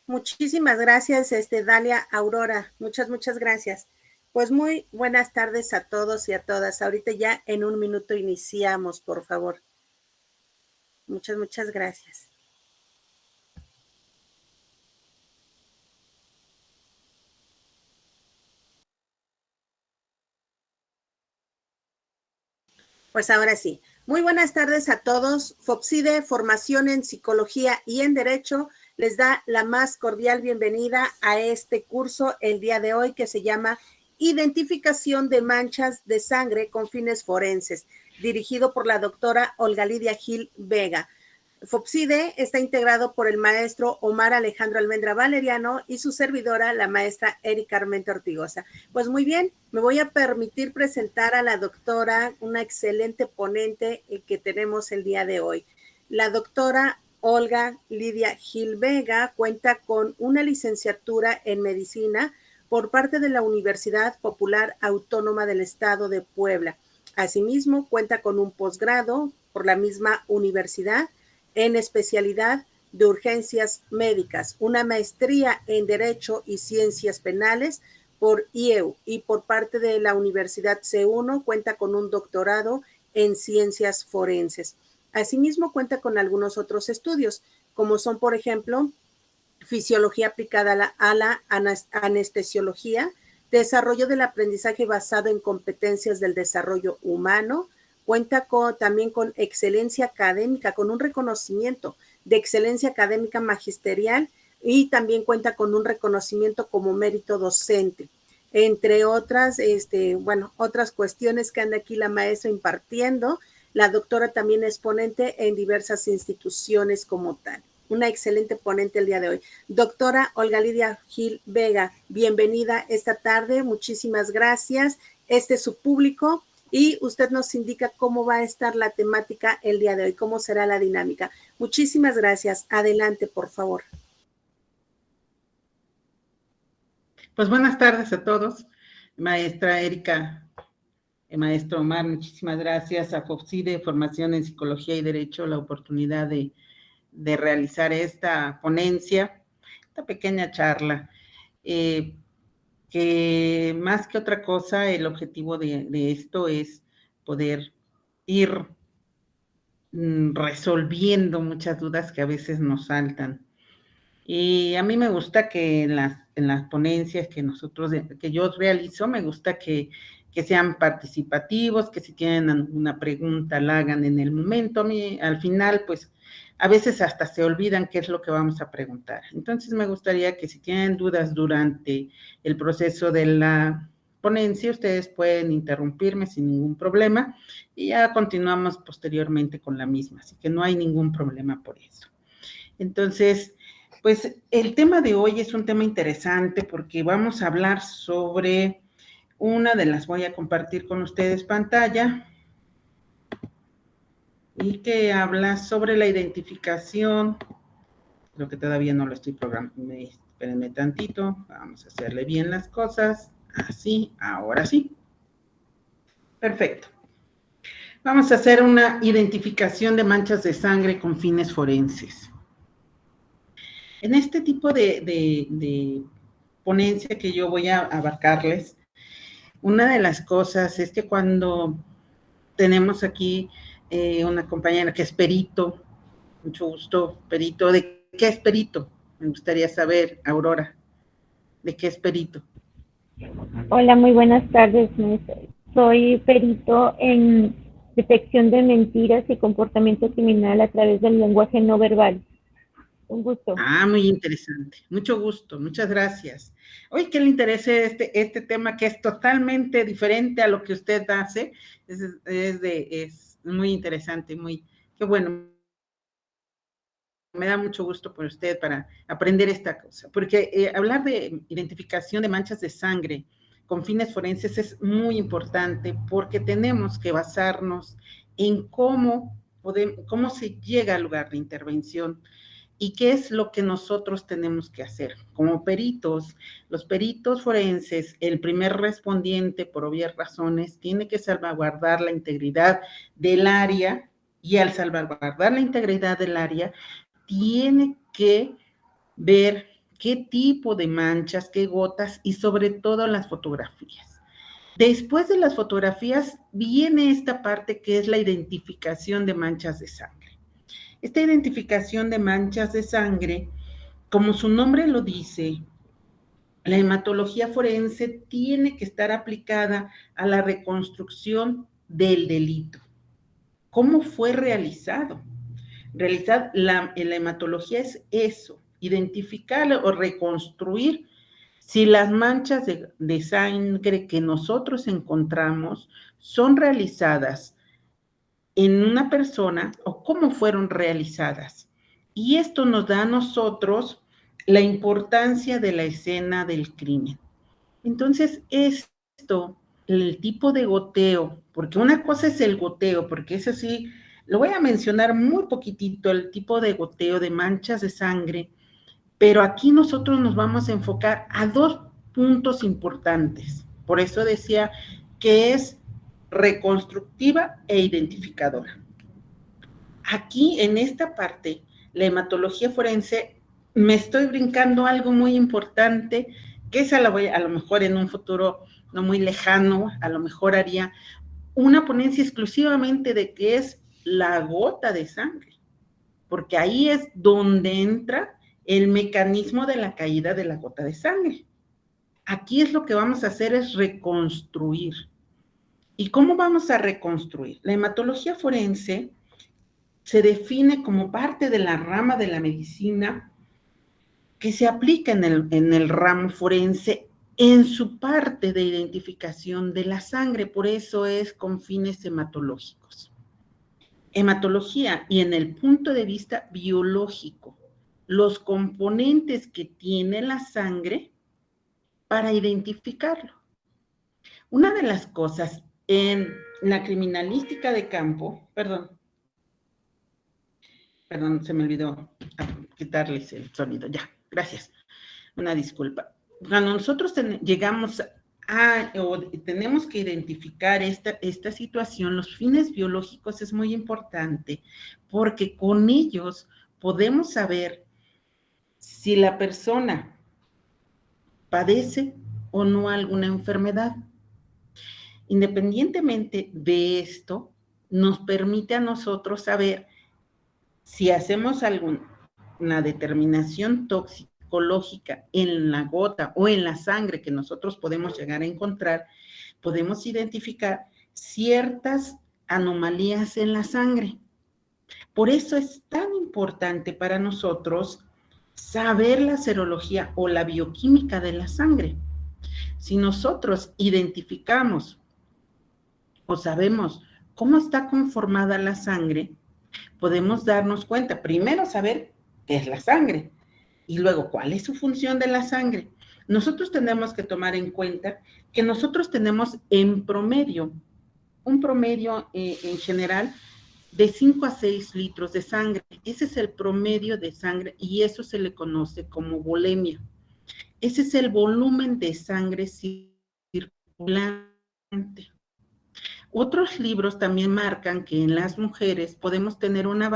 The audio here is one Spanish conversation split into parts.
Muchísimas gracias, Dalia Aurora. Muchas gracias. Pues muy buenas tardes a todos y a todas. Ahorita ya en un minuto iniciamos, por favor. Muchas gracias. Pues ahora sí. Muy buenas tardes a todos. FOPSIDE, Formación en Psicología y en Derecho, les da la más cordial bienvenida a este curso el día de hoy que se llama Identificación de manchas de sangre con fines forenses, dirigido por la doctora Olga Lidia Gil Vega. FOPSIDE está integrado por el maestro Omar Alejandro Almendra Valeriano y su servidora, la maestra Erika Armenta Ortigosa. Pues muy bien, me voy a permitir presentar a la doctora, una excelente ponente que tenemos el día de hoy. La doctora Olga Lidia Gil Vega cuenta con una licenciatura en medicina por parte de la Universidad Popular Autónoma del Estado de Puebla. Asimismo, cuenta con un posgrado por la misma universidad en especialidad de urgencias médicas, una maestría en Derecho y Ciencias Penales por IEU y por parte de la Universidad C1 cuenta con un doctorado en Ciencias Forenses. Asimismo cuenta con algunos otros estudios, como son, por ejemplo, Fisiología aplicada a la anestesiología, desarrollo del aprendizaje basado en competencias del desarrollo humano, cuenta también con excelencia académica, con un reconocimiento de excelencia académica magisterial y también cuenta con un reconocimiento como mérito docente, entre otras, otras cuestiones que anda aquí la maestra impartiendo. La doctora también es ponente en diversas instituciones como tal. Una excelente ponente el día de hoy. Doctora Olga Lidia Gil Vega, bienvenida esta tarde, muchísimas gracias. Este es su público y usted nos indica cómo va a estar la temática el día de hoy, cómo será la dinámica. Muchísimas gracias. Adelante, por favor. Pues buenas tardes a todos, maestra Erika, maestro Omar, muchísimas gracias a FOPSIDE, Formación en Psicología y Derecho, la oportunidad de realizar esta ponencia, esta pequeña charla, que más que otra cosa, el objetivo de esto es poder ir resolviendo muchas dudas que a veces nos saltan. Y a mí me gusta que en las ponencias que yo realizo, me gusta que sean participativos, que si tienen alguna pregunta la hagan en el momento. A mí, al final, pues, a veces hasta se olvidan qué es lo que vamos a preguntar. Entonces, me gustaría que si tienen dudas durante el proceso de la ponencia, ustedes pueden interrumpirme sin ningún problema y ya continuamos posteriormente con la misma. Así que no hay ningún problema por eso. Entonces, pues el tema de hoy es un tema interesante porque vamos a hablar sobre voy a compartir con ustedes pantalla, y que habla sobre la identificación. Creo que todavía no lo estoy programando, espérenme tantito, vamos a hacerle bien las cosas, así, ahora sí. Perfecto. Vamos a hacer una identificación de manchas de sangre con fines forenses. En este tipo de ponencia que yo voy a abarcarles, una de las cosas es que cuando tenemos aquí una compañera que es perito, mucho gusto, perito, ¿de qué es perito? Me gustaría saber, Aurora, ¿de qué es perito? Hola, muy buenas tardes. Soy perito en detección de mentiras y comportamiento criminal a través del lenguaje no verbal. Un gusto. Ah, muy interesante. Mucho gusto, muchas gracias. Oye, que le interese este tema que es totalmente diferente a lo que usted hace. Es muy interesante, qué bueno. Me da mucho gusto por usted para aprender esta cosa, porque hablar de identificación de manchas de sangre con fines forenses es muy importante porque tenemos que basarnos en cómo se llega al lugar de intervención y qué es lo que nosotros tenemos que hacer. Como peritos, los peritos forenses, el primer respondiente, por obvias razones, tiene que salvaguardar la integridad del área, y al salvaguardar la integridad del área, tiene que ver qué tipo de manchas, qué gotas y sobre todo las fotografías. Después de las fotografías viene esta parte que es la identificación de manchas de sangre. Esta identificación de manchas de sangre, como su nombre lo dice, la hematología forense tiene que estar aplicada a la reconstrucción del delito. ¿Cómo fue realizado? La hematología es eso, identificar o reconstruir si las manchas de sangre que nosotros encontramos son realizadas en una persona o cómo fueron realizadas. Y esto nos da a nosotros la importancia de la escena del crimen. Entonces, esto, el tipo de goteo, porque una cosa es el goteo, porque eso sí, lo voy a mencionar muy poquitito, el tipo de goteo de manchas de sangre, pero aquí nosotros nos vamos a enfocar a dos puntos importantes. Por eso decía que es reconstructiva e identificadora. Aquí, en esta parte, la hematología forense, me estoy brincando algo muy importante, que esa la voy a lo mejor en un futuro no muy lejano, a lo mejor haría una ponencia exclusivamente de qué es la gota de sangre, porque ahí es donde entra el mecanismo de la caída de la gota de sangre. Aquí es lo que vamos a hacer es reconstruir. ¿Y cómo vamos a reconstruir? La hematología forense se define como parte de la rama de la medicina que se aplica en el ramo forense en su parte de identificación de la sangre, por eso es con fines hematológicos. Hematología y en el punto de vista biológico, los componentes que tiene la sangre para identificarlo. Una de las cosas en la criminalística de campo, perdón, se me olvidó quitarles el sonido, ya, gracias, una disculpa. Cuando nosotros llegamos o tenemos que identificar esta situación, los fines biológicos es muy importante, porque con ellos podemos saber si la persona padece o no alguna enfermedad. Independientemente de esto, nos permite a nosotros saber si hacemos alguna determinación toxicológica en la gota o en la sangre que nosotros podemos llegar a encontrar, podemos identificar ciertas anomalías en la sangre. Por eso es tan importante para nosotros saber la serología o la bioquímica de la sangre. Si nosotros identificamos o sabemos cómo está conformada la sangre, podemos darnos cuenta, primero saber qué es la sangre y luego cuál es su función de la sangre. Nosotros tenemos que tomar en cuenta que nosotros tenemos en promedio, un promedio en general de 5 a 6 litros de sangre. Ese es el promedio de sangre y eso se le conoce como volemia. Ese es el volumen de sangre circulante. Otros libros también marcan que en las mujeres podemos tener una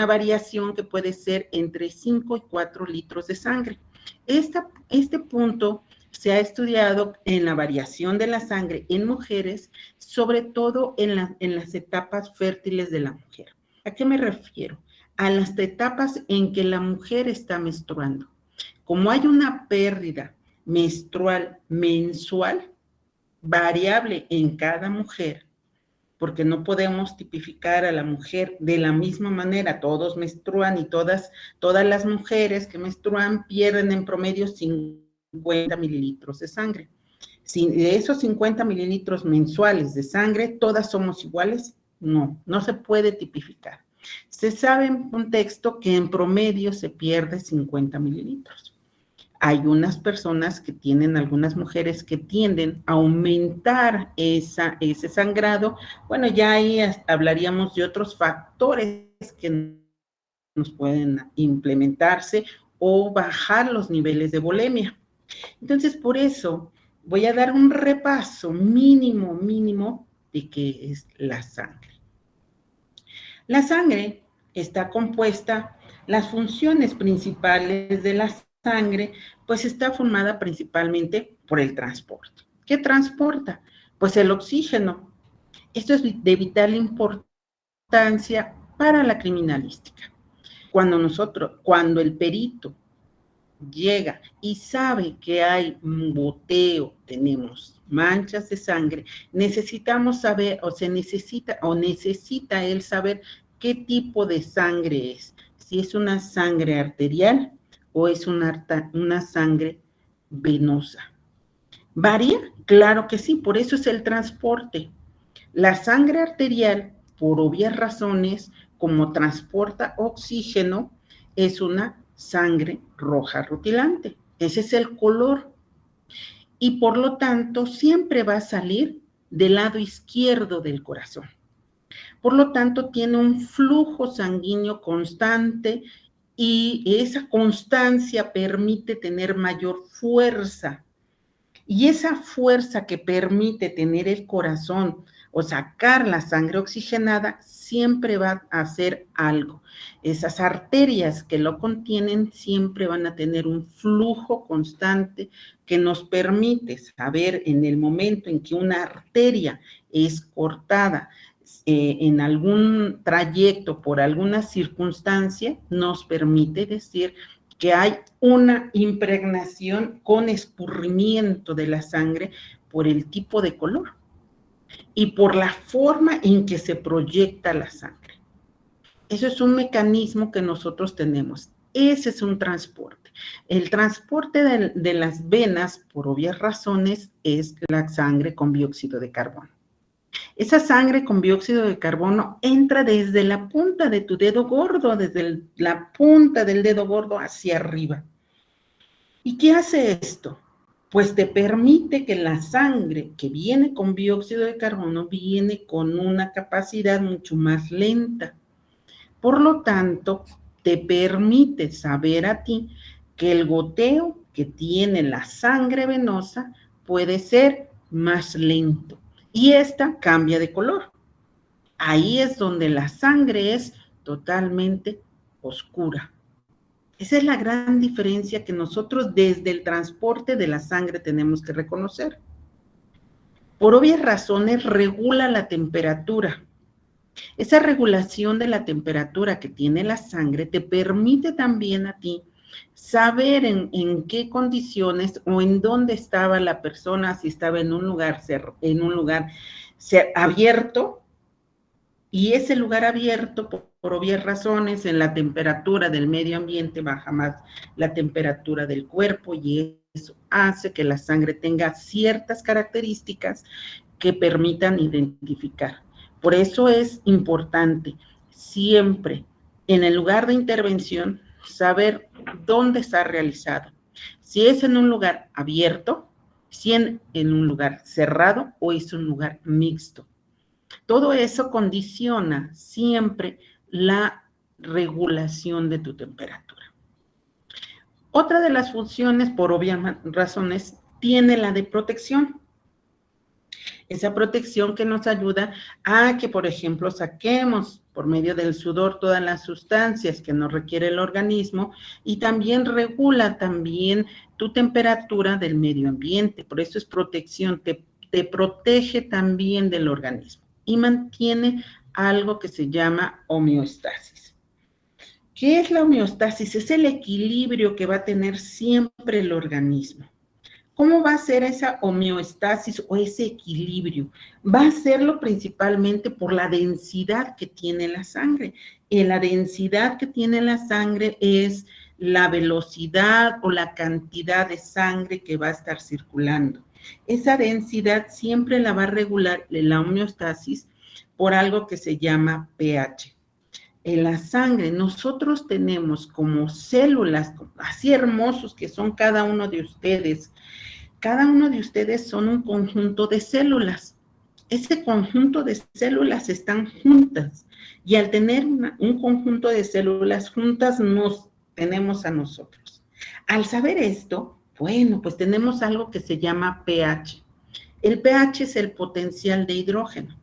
variación que puede ser entre 5 y 4 litros de sangre. Este punto se ha estudiado en la variación de la sangre en mujeres, sobre todo en las etapas fértiles de la mujer. ¿A qué me refiero? A las etapas en que la mujer está menstruando. Como hay una pérdida menstrual mensual, variable en cada mujer, porque no podemos tipificar a la mujer de la misma manera, todos menstruan y todas las mujeres que menstruan pierden en promedio 50 mililitros de sangre. Si de esos 50 mililitros mensuales de sangre, todas somos iguales, no se puede tipificar. Se sabe en contexto que en promedio se pierde 50 mililitros. Hay unas personas que tienen, algunas mujeres que tienden a aumentar ese sangrado. Bueno, ya ahí hablaríamos de otros factores que nos pueden implementarse o bajar los niveles de volemia. Entonces, por eso voy a dar un repaso mínimo de qué es la sangre. La sangre está compuesta Las funciones principales de la sangre, pues está formada principalmente por el transporte. ¿Qué transporta? Pues el oxígeno. Esto es de vital importancia para la criminalística. Cuando el perito llega y sabe que hay un goteo, tenemos manchas de sangre, necesitamos saber, necesita él saber qué tipo de sangre es, si es una sangre arterial o es una sangre venosa. ¿Varía? Claro que sí, por eso es el transporte. La sangre arterial, por obvias razones, como transporta oxígeno, es una sangre roja rutilante. Ese es el color. Y por lo tanto, siempre va a salir del lado izquierdo del corazón. Por lo tanto, tiene un flujo sanguíneo constante y esa constancia permite tener mayor fuerza. Y esa fuerza que permite tener el corazón o sacar la sangre oxigenada siempre va a hacer algo. Esas arterias que lo contienen siempre van a tener un flujo constante que nos permite saber en el momento en que una arteria es cortada en algún trayecto por alguna circunstancia, nos permite decir que hay una impregnación con escurrimiento de la sangre por el tipo de color y por la forma en que se proyecta la sangre. Eso es un mecanismo que nosotros tenemos. Ese es un transporte. El transporte de las venas, por obvias razones, es la sangre con dióxido de carbono. Esa sangre con dióxido de carbono entra desde la punta de tu dedo gordo, desde la punta del dedo gordo hacia arriba. ¿Y qué hace esto? Pues te permite que la sangre que viene con dióxido de carbono viene con una capacidad mucho más lenta. Por lo tanto, te permite saber a ti que el goteo que tiene la sangre venosa puede ser más lento. Y esta cambia de color. Ahí es donde la sangre es totalmente oscura. Esa es la gran diferencia que nosotros desde el transporte de la sangre tenemos que reconocer. Por obvias razones regula la temperatura. Esa regulación de la temperatura que tiene la sangre te permite también a ti saber en qué condiciones o en dónde estaba la persona, si estaba en un lugar abierto, y ese lugar abierto, por obvias razones, en la temperatura del medio ambiente baja más la temperatura del cuerpo y eso hace que la sangre tenga ciertas características que permitan identificar. Por eso es importante siempre en el lugar de intervención saber dónde está realizado. Si es en un lugar abierto, si en un lugar cerrado o es un lugar mixto. Todo eso condiciona siempre la regulación de tu temperatura. Otra de las funciones, por obvias razones, tiene la de protección. Esa protección que nos ayuda a que, por ejemplo, saquemos por medio del sudor todas las sustancias que nos requiere el organismo y también regula también tu temperatura del medio ambiente. Por eso es protección, te protege también del organismo y mantiene algo que se llama homeostasis. ¿Qué es la homeostasis? Es el equilibrio que va a tener siempre el organismo. ¿Cómo va a ser esa homeostasis o ese equilibrio? Va a serlo principalmente por la densidad que tiene la sangre. La densidad que tiene la sangre es la velocidad o la cantidad de sangre que va a estar circulando. Esa densidad siempre la va a regular la homeostasis por algo que se llama pH. En la sangre nosotros tenemos como células, así hermosos que son cada uno de ustedes. Cada uno de ustedes son un conjunto de células. Ese conjunto de células están juntas y al tener un conjunto de células juntas nos tenemos a nosotros. Al saber esto, bueno, pues tenemos algo que se llama pH. El pH es el potencial de hidrógeno.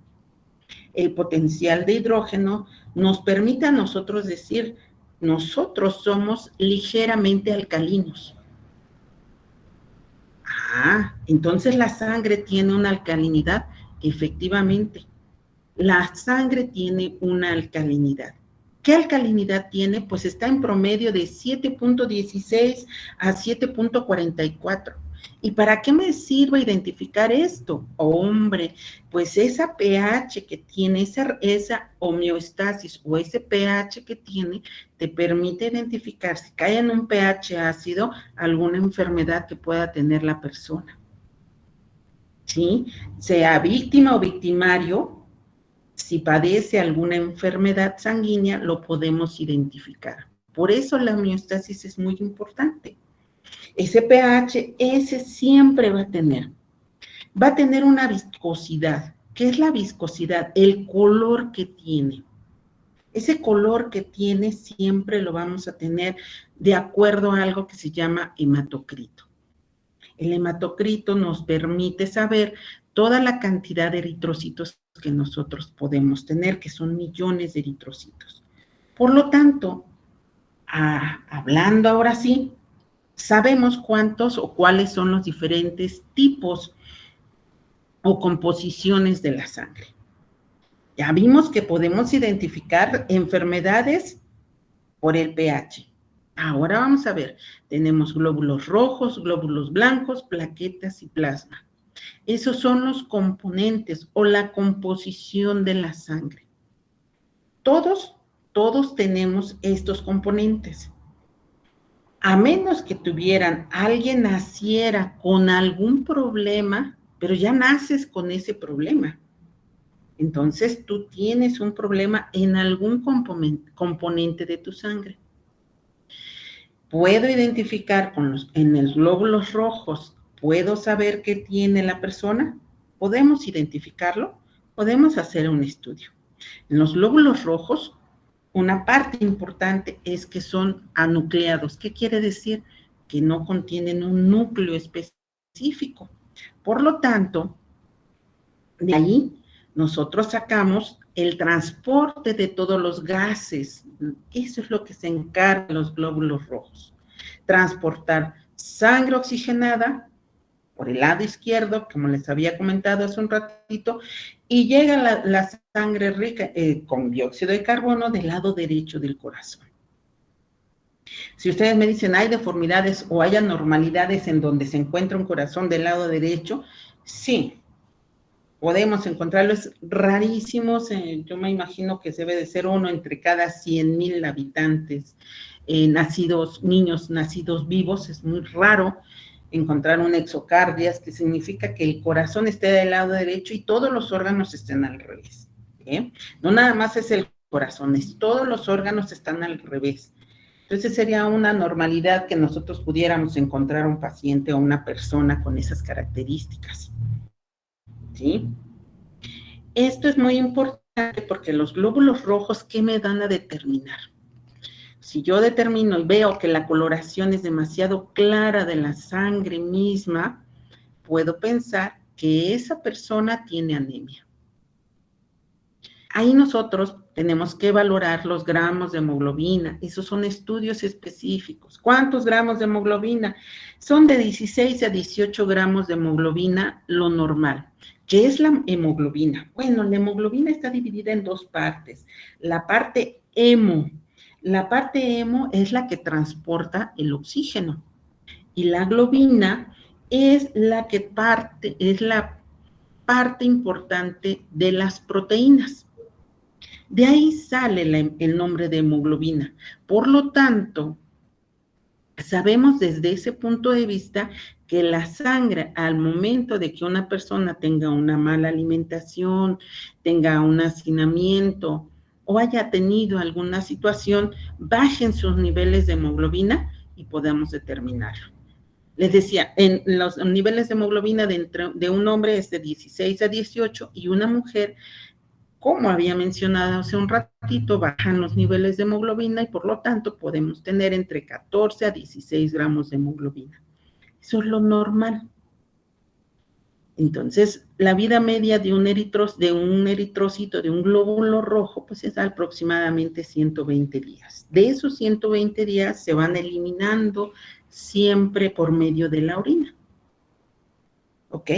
El potencial de hidrógeno nos permite a nosotros decir nosotros somos ligeramente alcalinos. Entonces la sangre tiene una alcalinidad. Efectivamente, la sangre tiene una alcalinidad. ¿Qué alcalinidad tiene? Pues está en promedio de 7.16 a 7.44. ¿Y para qué me sirve identificar esto? Hombre, pues esa pH que tiene, esa homeostasis o ese pH que tiene, te permite identificar si cae en un pH ácido alguna enfermedad que pueda tener la persona. ¿Sí? Sea víctima o victimario, si padece alguna enfermedad sanguínea, lo podemos identificar. Por eso la homeostasis es muy importante. Ese pH, ese siempre va a tener una viscosidad. ¿Qué es la viscosidad? El color que tiene. Ese color que tiene siempre lo vamos a tener de acuerdo a algo que se llama hematocrito. El hematocrito nos permite saber toda la cantidad de eritrocitos que nosotros podemos tener, que son millones de eritrocitos. Por lo tanto, hablando ahora sí, sabemos cuántos o cuáles son los diferentes tipos o composiciones de la sangre. Ya vimos que podemos identificar enfermedades por el pH. Ahora vamos a ver, tenemos glóbulos rojos, glóbulos blancos, plaquetas y plasma. Esos son los componentes o la composición de la sangre. Todos tenemos estos componentes. A menos que alguien naciera con algún problema, pero ya naces con ese problema. Entonces tú tienes un problema en algún componente de tu sangre. Puedo identificar en los glóbulos rojos, ¿puedo saber qué tiene la persona? ¿Podemos identificarlo? Podemos hacer un estudio. En los glóbulos rojos, una parte importante es que son anucleados. ¿Qué quiere decir? Que no contienen un núcleo específico. Por lo tanto, de ahí nosotros sacamos el transporte de todos los gases. Eso es lo que se encarga de los glóbulos rojos. Transportar sangre oxigenada por el lado izquierdo, como les había comentado hace un ratito, y llega la sangre rica con dióxido de carbono del lado derecho del corazón. Si ustedes me dicen, ¿hay deformidades o hay anormalidades en donde se encuentra un corazón del lado derecho? Sí. Podemos encontrarlo, es rarísimo, yo me imagino que debe de ser uno entre cada 100,000 habitantes niños nacidos vivos. Es muy raro encontrar un exocardias, que significa que el corazón esté del lado derecho y todos los órganos estén al revés. No nada más es el corazón, todos los órganos están al revés. Entonces sería una normalidad que nosotros pudiéramos encontrar un paciente o una persona con esas características. ¿Sí? Esto es muy importante porque los glóbulos rojos, ¿qué me dan a determinar? Si yo determino y veo que la coloración es demasiado clara de la sangre misma, puedo pensar que esa persona tiene anemia. Ahí nosotros tenemos que valorar los gramos de hemoglobina. Esos son estudios específicos. ¿Cuántos gramos de hemoglobina? Son de 16 a 18 gramos de hemoglobina, lo normal. ¿Qué es la hemoglobina? Bueno, la hemoglobina está dividida en dos partes. La parte hemo. La parte hemo es la que transporta el oxígeno. Y la globina es la parte importante de las proteínas. De ahí sale el nombre de hemoglobina. Por lo tanto, sabemos desde ese punto de vista que la sangre, al momento de que una persona tenga una mala alimentación, tenga un hacinamiento o haya tenido alguna situación, bajen sus niveles de hemoglobina y podamos determinarlo. Les decía, en los niveles de hemoglobina de un hombre es de 16 a 18 y una mujer, como había mencionado hace un ratito, bajan los niveles de hemoglobina y por lo tanto podemos tener entre 14 a 16 gramos de hemoglobina. Eso es lo normal. Entonces, la vida media de un eritrocito, de un glóbulo rojo, pues es aproximadamente 120 días. De esos 120 días se van eliminando siempre por medio de la orina. ¿Ok?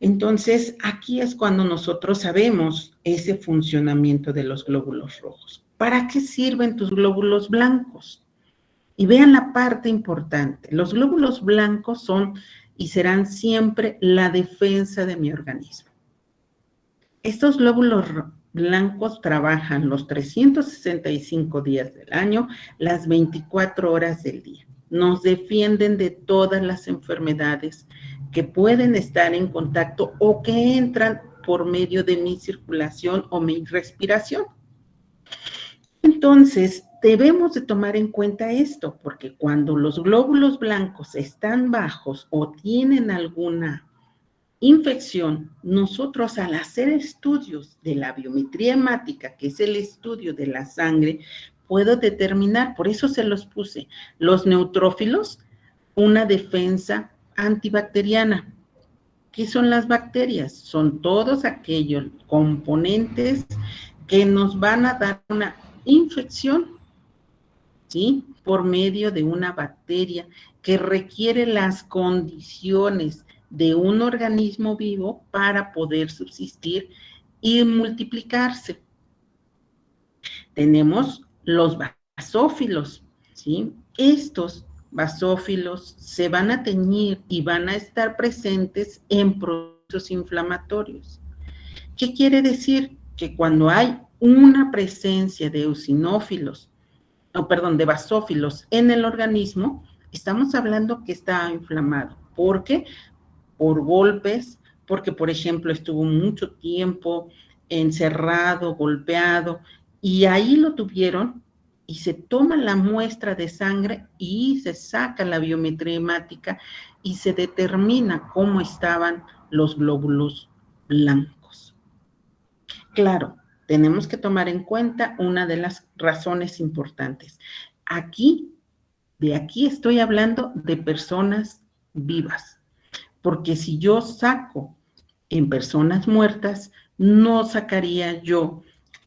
Entonces, aquí es cuando nosotros sabemos ese funcionamiento de los glóbulos rojos. ¿Para qué sirven tus glóbulos blancos? Y vean la parte importante. Los glóbulos blancos son y serán siempre la defensa de mi organismo. Estos glóbulos blancos trabajan los 365 días del año, las 24 horas del día. Nos defienden de todas las enfermedades que pueden estar en contacto o que entran por medio de mi circulación o mi respiración. Entonces, debemos de tomar en cuenta esto, porque cuando los glóbulos blancos están bajos o tienen alguna infección, nosotros al hacer estudios de la biometría hemática, que es el estudio de la sangre, puedo determinar, por eso se los puse, los neutrófilos, una defensa antibacteriana. ¿Qué son las bacterias? Son todos aquellos componentes que nos van a dar una infección, ¿sí? Por medio de una bacteria que requiere las condiciones de un organismo vivo para poder subsistir y multiplicarse. Tenemos los basófilos, ¿sí? Estos basófilos se van a teñir y van a estar presentes en procesos inflamatorios. ¿Qué quiere decir? Que cuando hay una presencia de eosinófilos, de basófilos en el organismo, estamos hablando que está inflamado. ¿Por qué? Por golpes, porque, por ejemplo, estuvo mucho tiempo encerrado, golpeado, y ahí lo tuvieron, y se toma la muestra de sangre y se saca la biometría hemática y se determina cómo estaban los glóbulos blancos. Claro, tenemos que tomar en cuenta una de las razones importantes. De aquí estoy hablando de personas vivas, porque si yo saco en personas muertas, no sacaría yo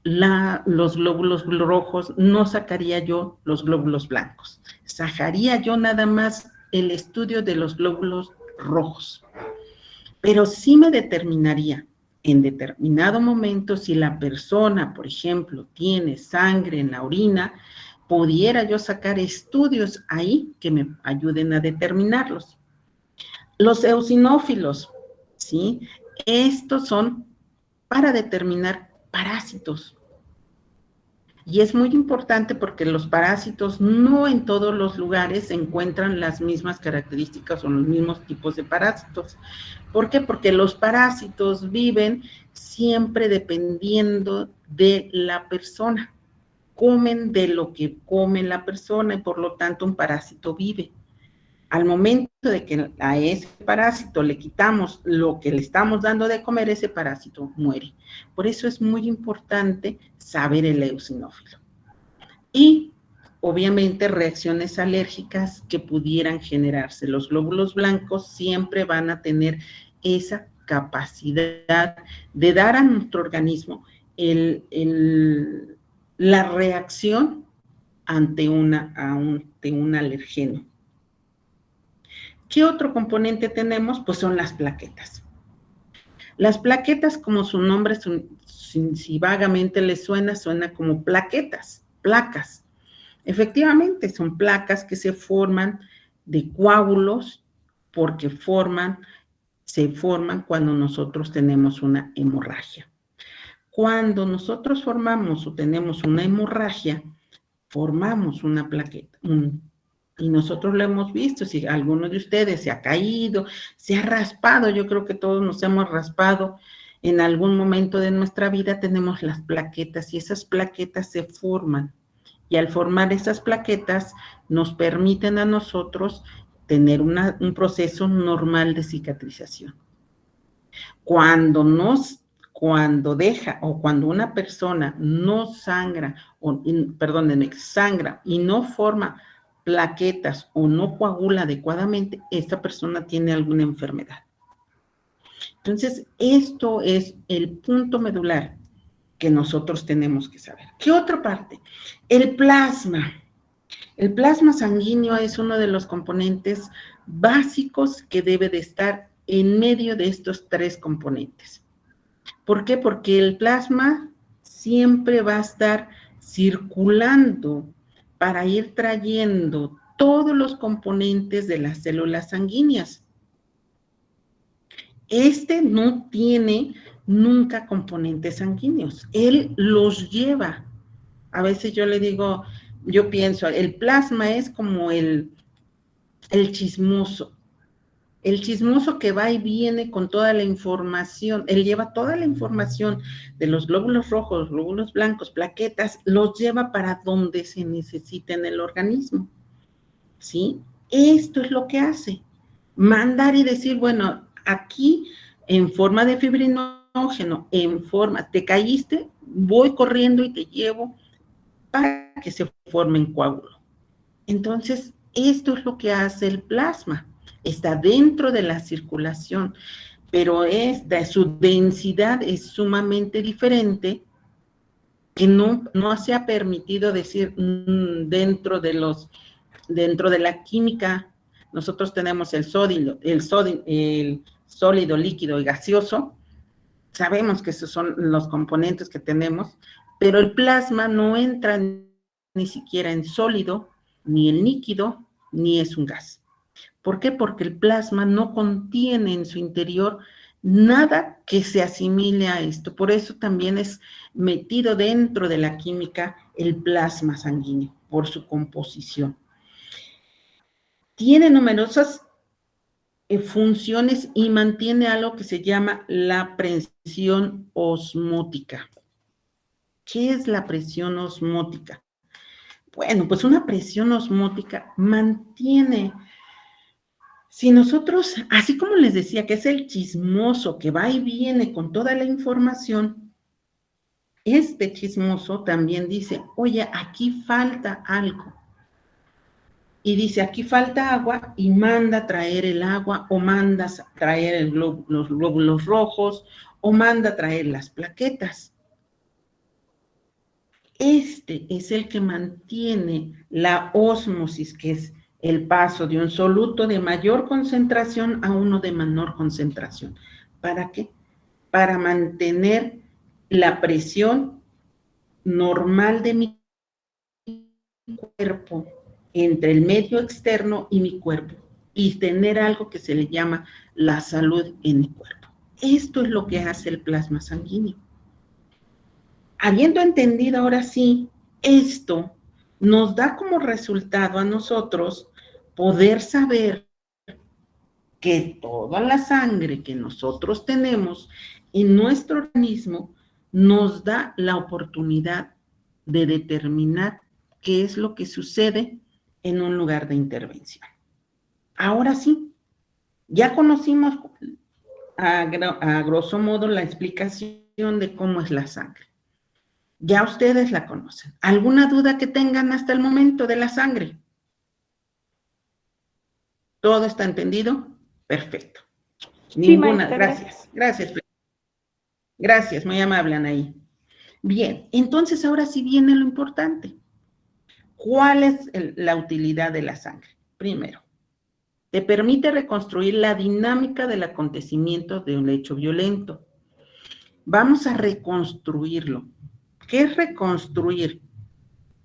los glóbulos rojos, no sacaría yo los glóbulos blancos. Sacaría yo nada más el estudio de los glóbulos rojos. Pero sí me determinaría en determinado momento si la persona, por ejemplo, tiene sangre en la orina, pudiera yo sacar estudios ahí que me ayuden a determinarlos. Los eosinófilos, ¿sí? Estos son para determinar parásitos. Y es muy importante porque los parásitos no en todos los lugares encuentran las mismas características o los mismos tipos de parásitos. ¿Por qué? Porque los parásitos viven siempre dependiendo de la persona. Comen de lo que come la persona y por lo tanto un parásito vive. Al momento de que a ese parásito le quitamos lo que le estamos dando de comer, ese parásito muere. Por eso es muy importante saber el eosinófilo. Y, obviamente, reacciones alérgicas que pudieran generarse. Los glóbulos blancos siempre van a tener esa capacidad de dar a nuestro organismo la reacción ante un alergeno. ¿Qué otro componente tenemos? Pues son las plaquetas. Las plaquetas, como su nombre, si vagamente les suena como plaquetas, placas. Efectivamente, son placas que se forman de coágulos porque se forman cuando nosotros tenemos una hemorragia. Cuando nosotros formamos o tenemos una hemorragia, formamos una plaqueta, y nosotros lo hemos visto, si alguno de ustedes se ha caído, se ha raspado, yo creo que todos nos hemos raspado en algún momento de nuestra vida, tenemos las plaquetas y esas plaquetas se forman. Y al formar esas plaquetas nos permiten a nosotros tener un proceso normal de cicatrización. Cuando una persona no sangra, sangra y no forma plaquetas o no coagula adecuadamente, esta persona tiene alguna enfermedad. Entonces, esto es el punto medular que nosotros tenemos que saber. ¿Qué otra parte? El plasma. El plasma sanguíneo es uno de los componentes básicos que debe de estar en medio de estos tres componentes. ¿Por qué? Porque el plasma siempre va a estar circulando para ir trayendo todos los componentes de las células sanguíneas. Este no tiene nunca componentes sanguíneos, él los lleva. A veces yo le digo, yo pienso, el plasma es como el chismoso. El chismoso que va y viene con toda la información, él lleva toda la información de los glóbulos rojos, glóbulos blancos, plaquetas, los lleva para donde se necesita en el organismo, ¿sí? Esto es lo que hace, mandar y decir, bueno, aquí en forma de fibrinógeno, te caíste, voy corriendo y te llevo para que se forme en coágulo. Entonces, esto es lo que hace el plasma. Está dentro de la circulación, pero su densidad es sumamente diferente, que no se ha permitido decir dentro de la química. Nosotros tenemos el sólido, líquido y gaseoso. Sabemos que esos son los componentes que tenemos, pero el plasma no entra ni siquiera en sólido, ni en líquido, ni es un gas. ¿Por qué? Porque el plasma no contiene en su interior nada que se asimile a esto. Por eso también es metido dentro de la química el plasma sanguíneo, por su composición. Tiene numerosas funciones y mantiene algo que se llama la presión osmótica. ¿Qué es la presión osmótica? Bueno, pues una presión osmótica mantiene. Si nosotros, así como les decía que es el chismoso que va y viene con toda la información, este chismoso también dice, oye, aquí falta algo. Y dice, aquí falta agua, y manda traer el agua, o manda traer los glóbulos rojos, o manda traer las plaquetas. Este es el que mantiene la ósmosis, que es el paso de un soluto de mayor concentración a uno de menor concentración. ¿Para qué? Para mantener la presión normal de mi cuerpo entre el medio externo y mi cuerpo, y tener algo que se le llama la salud en mi cuerpo. Esto es lo que hace el plasma sanguíneo. Habiendo entendido ahora sí esto, nos da como resultado a nosotros poder saber que toda la sangre que nosotros tenemos en nuestro organismo nos da la oportunidad de determinar qué es lo que sucede en un lugar de intervención. Ahora sí, ya conocimos a grosso modo la explicación de cómo es la sangre. Ya ustedes la conocen. ¿Alguna duda que tengan hasta el momento de la sangre? ¿Todo está entendido? Perfecto. Ninguna, gracias. Gracias. Gracias, muy amable, Anaí. Bien, entonces ahora sí viene lo importante. ¿Cuál es la utilidad de la sangre? Primero, te permite reconstruir la dinámica del acontecimiento de un hecho violento. Vamos a reconstruirlo. ¿Qué es reconstruir?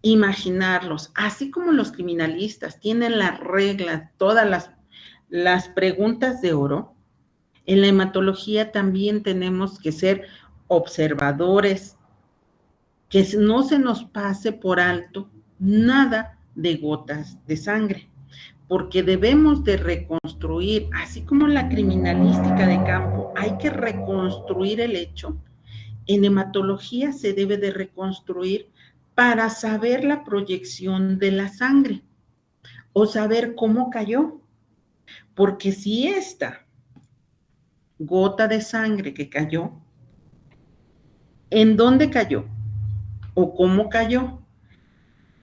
Imaginarlos, así como los criminalistas tienen las reglas, todas las preguntas de oro. En la hematología también tenemos que ser observadores, que no se nos pase por alto nada de gotas de sangre, porque debemos de reconstruir, así como la criminalística de campo, hay que reconstruir el hecho. En hematología se debe de reconstruir para saber la proyección de la sangre o saber cómo cayó, porque si esta gota de sangre que cayó, ¿en dónde cayó? ¿O cómo cayó?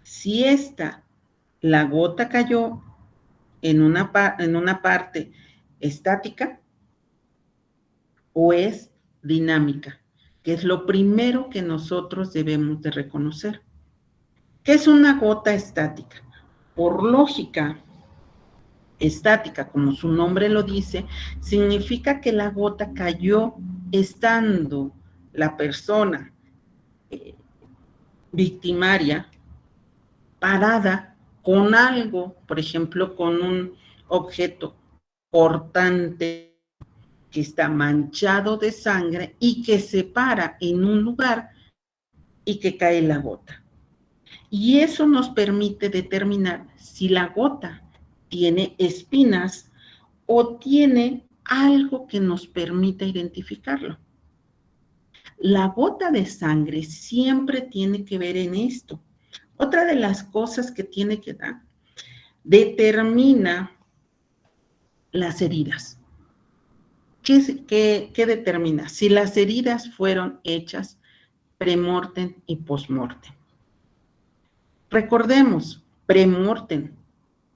Si la gota cayó en una parte estática, o es dinámica, que es lo primero que nosotros debemos de reconocer. ¿Qué es una gota estática? Por lógica, estática, como su nombre lo dice, significa que la gota cayó estando la persona victimaria parada con algo, por ejemplo, con un objeto cortante que está manchado de sangre y que se para en un lugar y que cae la gota. Y eso nos permite determinar si la gota tiene espinas o tiene algo que nos permita identificarlo. La gota de sangre siempre tiene que ver en esto. Otra de las cosas que tiene que dar, determina las heridas. ¿Qué determina? Si las heridas fueron hechas premortem y postmortem. Recordemos, premortem,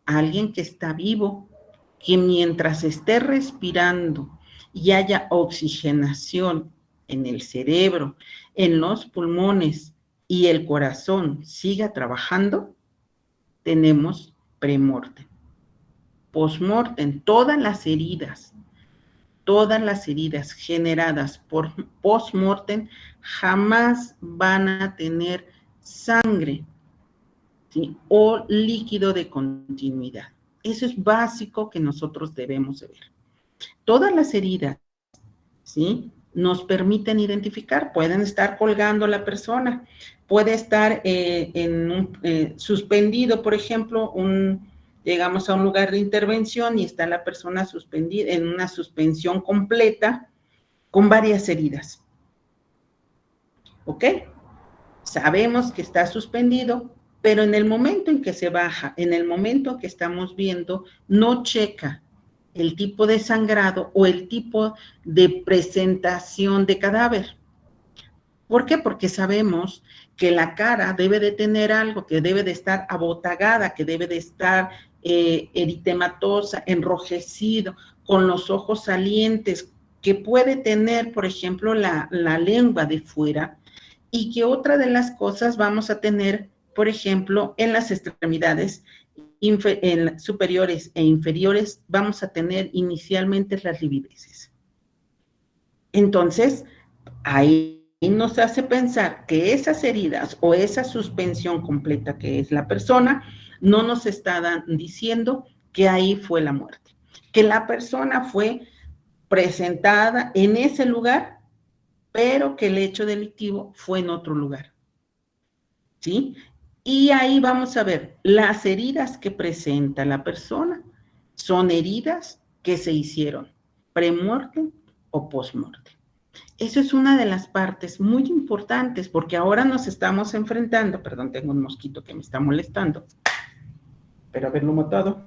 alguien que está vivo, que mientras esté respirando y haya oxigenación en el cerebro, en los pulmones y el corazón siga trabajando, tenemos premortem. Postmortem, todas las heridas generadas por postmortem jamás van a tener sangre, ¿sí? O líquido de continuidad. Eso es básico que nosotros debemos de ver. Todas las heridas, ¿sí?, nos permiten identificar. Pueden estar colgando a la persona, puede estar suspendido, por ejemplo, llegamos a un lugar de intervención y está la persona suspendida en una suspensión completa con varias heridas. ¿Ok? Sabemos que está suspendido, pero en el momento en que se baja, en el momento en que estamos viendo, no checa el tipo de sangrado o el tipo de presentación de cadáver. ¿Por qué? Porque sabemos que la cara debe de tener algo, que debe de estar abotagada, que debe de estar eritematosa, enrojecido, con los ojos salientes, que puede tener, por ejemplo, la lengua de fuera, y que otra de las cosas vamos a tener, por ejemplo, en las extremidades superiores e inferiores, vamos a tener inicialmente las livideces. Entonces, ahí nos hace pensar que esas heridas o esa suspensión completa que es la persona, no nos está diciendo que ahí fue la muerte, que la persona fue presentada en ese lugar, pero que el hecho delictivo fue en otro lugar, ¿sí? Y ahí vamos a ver, las heridas que presenta la persona son heridas que se hicieron premortem o postmortem. Eso es una de las partes muy importantes, porque ahora nos estamos enfrentando, perdón, tengo un mosquito que me está molestando, pero haberlo matado,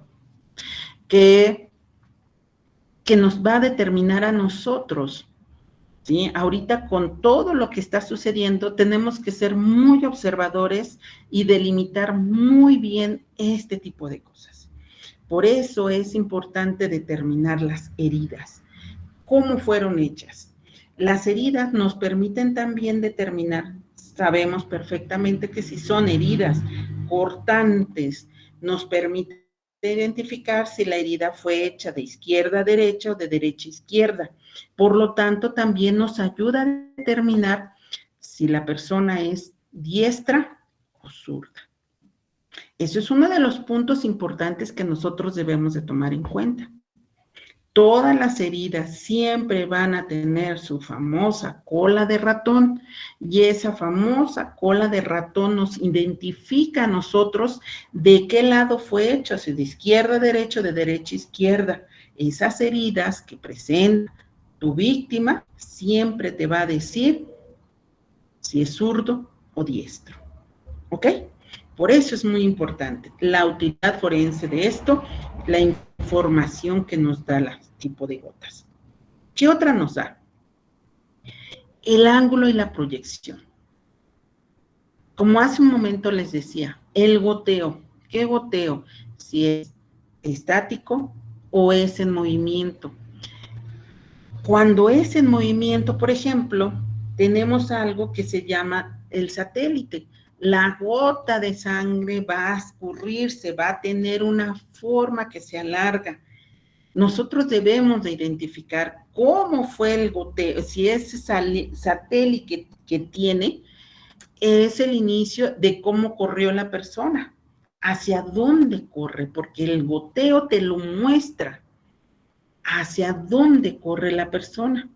que nos va a determinar a nosotros, ¿sí? Ahorita con todo lo que está sucediendo, tenemos que ser muy observadores y delimitar muy bien este tipo de cosas. Por eso es importante determinar las heridas, cómo fueron hechas. Las heridas nos permiten también determinar, sabemos perfectamente que si son heridas cortantes, nos permite identificar si la herida fue hecha de izquierda a derecha o de derecha a izquierda. Por lo tanto, también nos ayuda a determinar si la persona es diestra o zurda. Eso es uno de los puntos importantes que nosotros debemos de tomar en cuenta. Todas las heridas siempre van a tener su famosa cola de ratón, y esa famosa cola de ratón nos identifica a nosotros de qué lado fue hecho, si de izquierda a derecha o de derecha a izquierda. Esas heridas que presenta tu víctima siempre te va a decir si es zurdo o diestro. ¿Ok? Por eso es muy importante la utilidad forense de esto, la información que nos da el tipo de gotas. ¿Qué otra nos da? El ángulo y la proyección. Como hace un momento les decía, el goteo. ¿Qué goteo? Si es estático o es en movimiento. Cuando es en movimiento, por ejemplo, tenemos algo que se llama el satélite. La gota de sangre va a escurrirse, va a tener una forma que se alarga. Nosotros debemos de identificar cómo fue el goteo, si ese satélite que tiene es el inicio de cómo corrió la persona, hacia dónde corre, porque el goteo te lo muestra, hacia dónde corre la persona.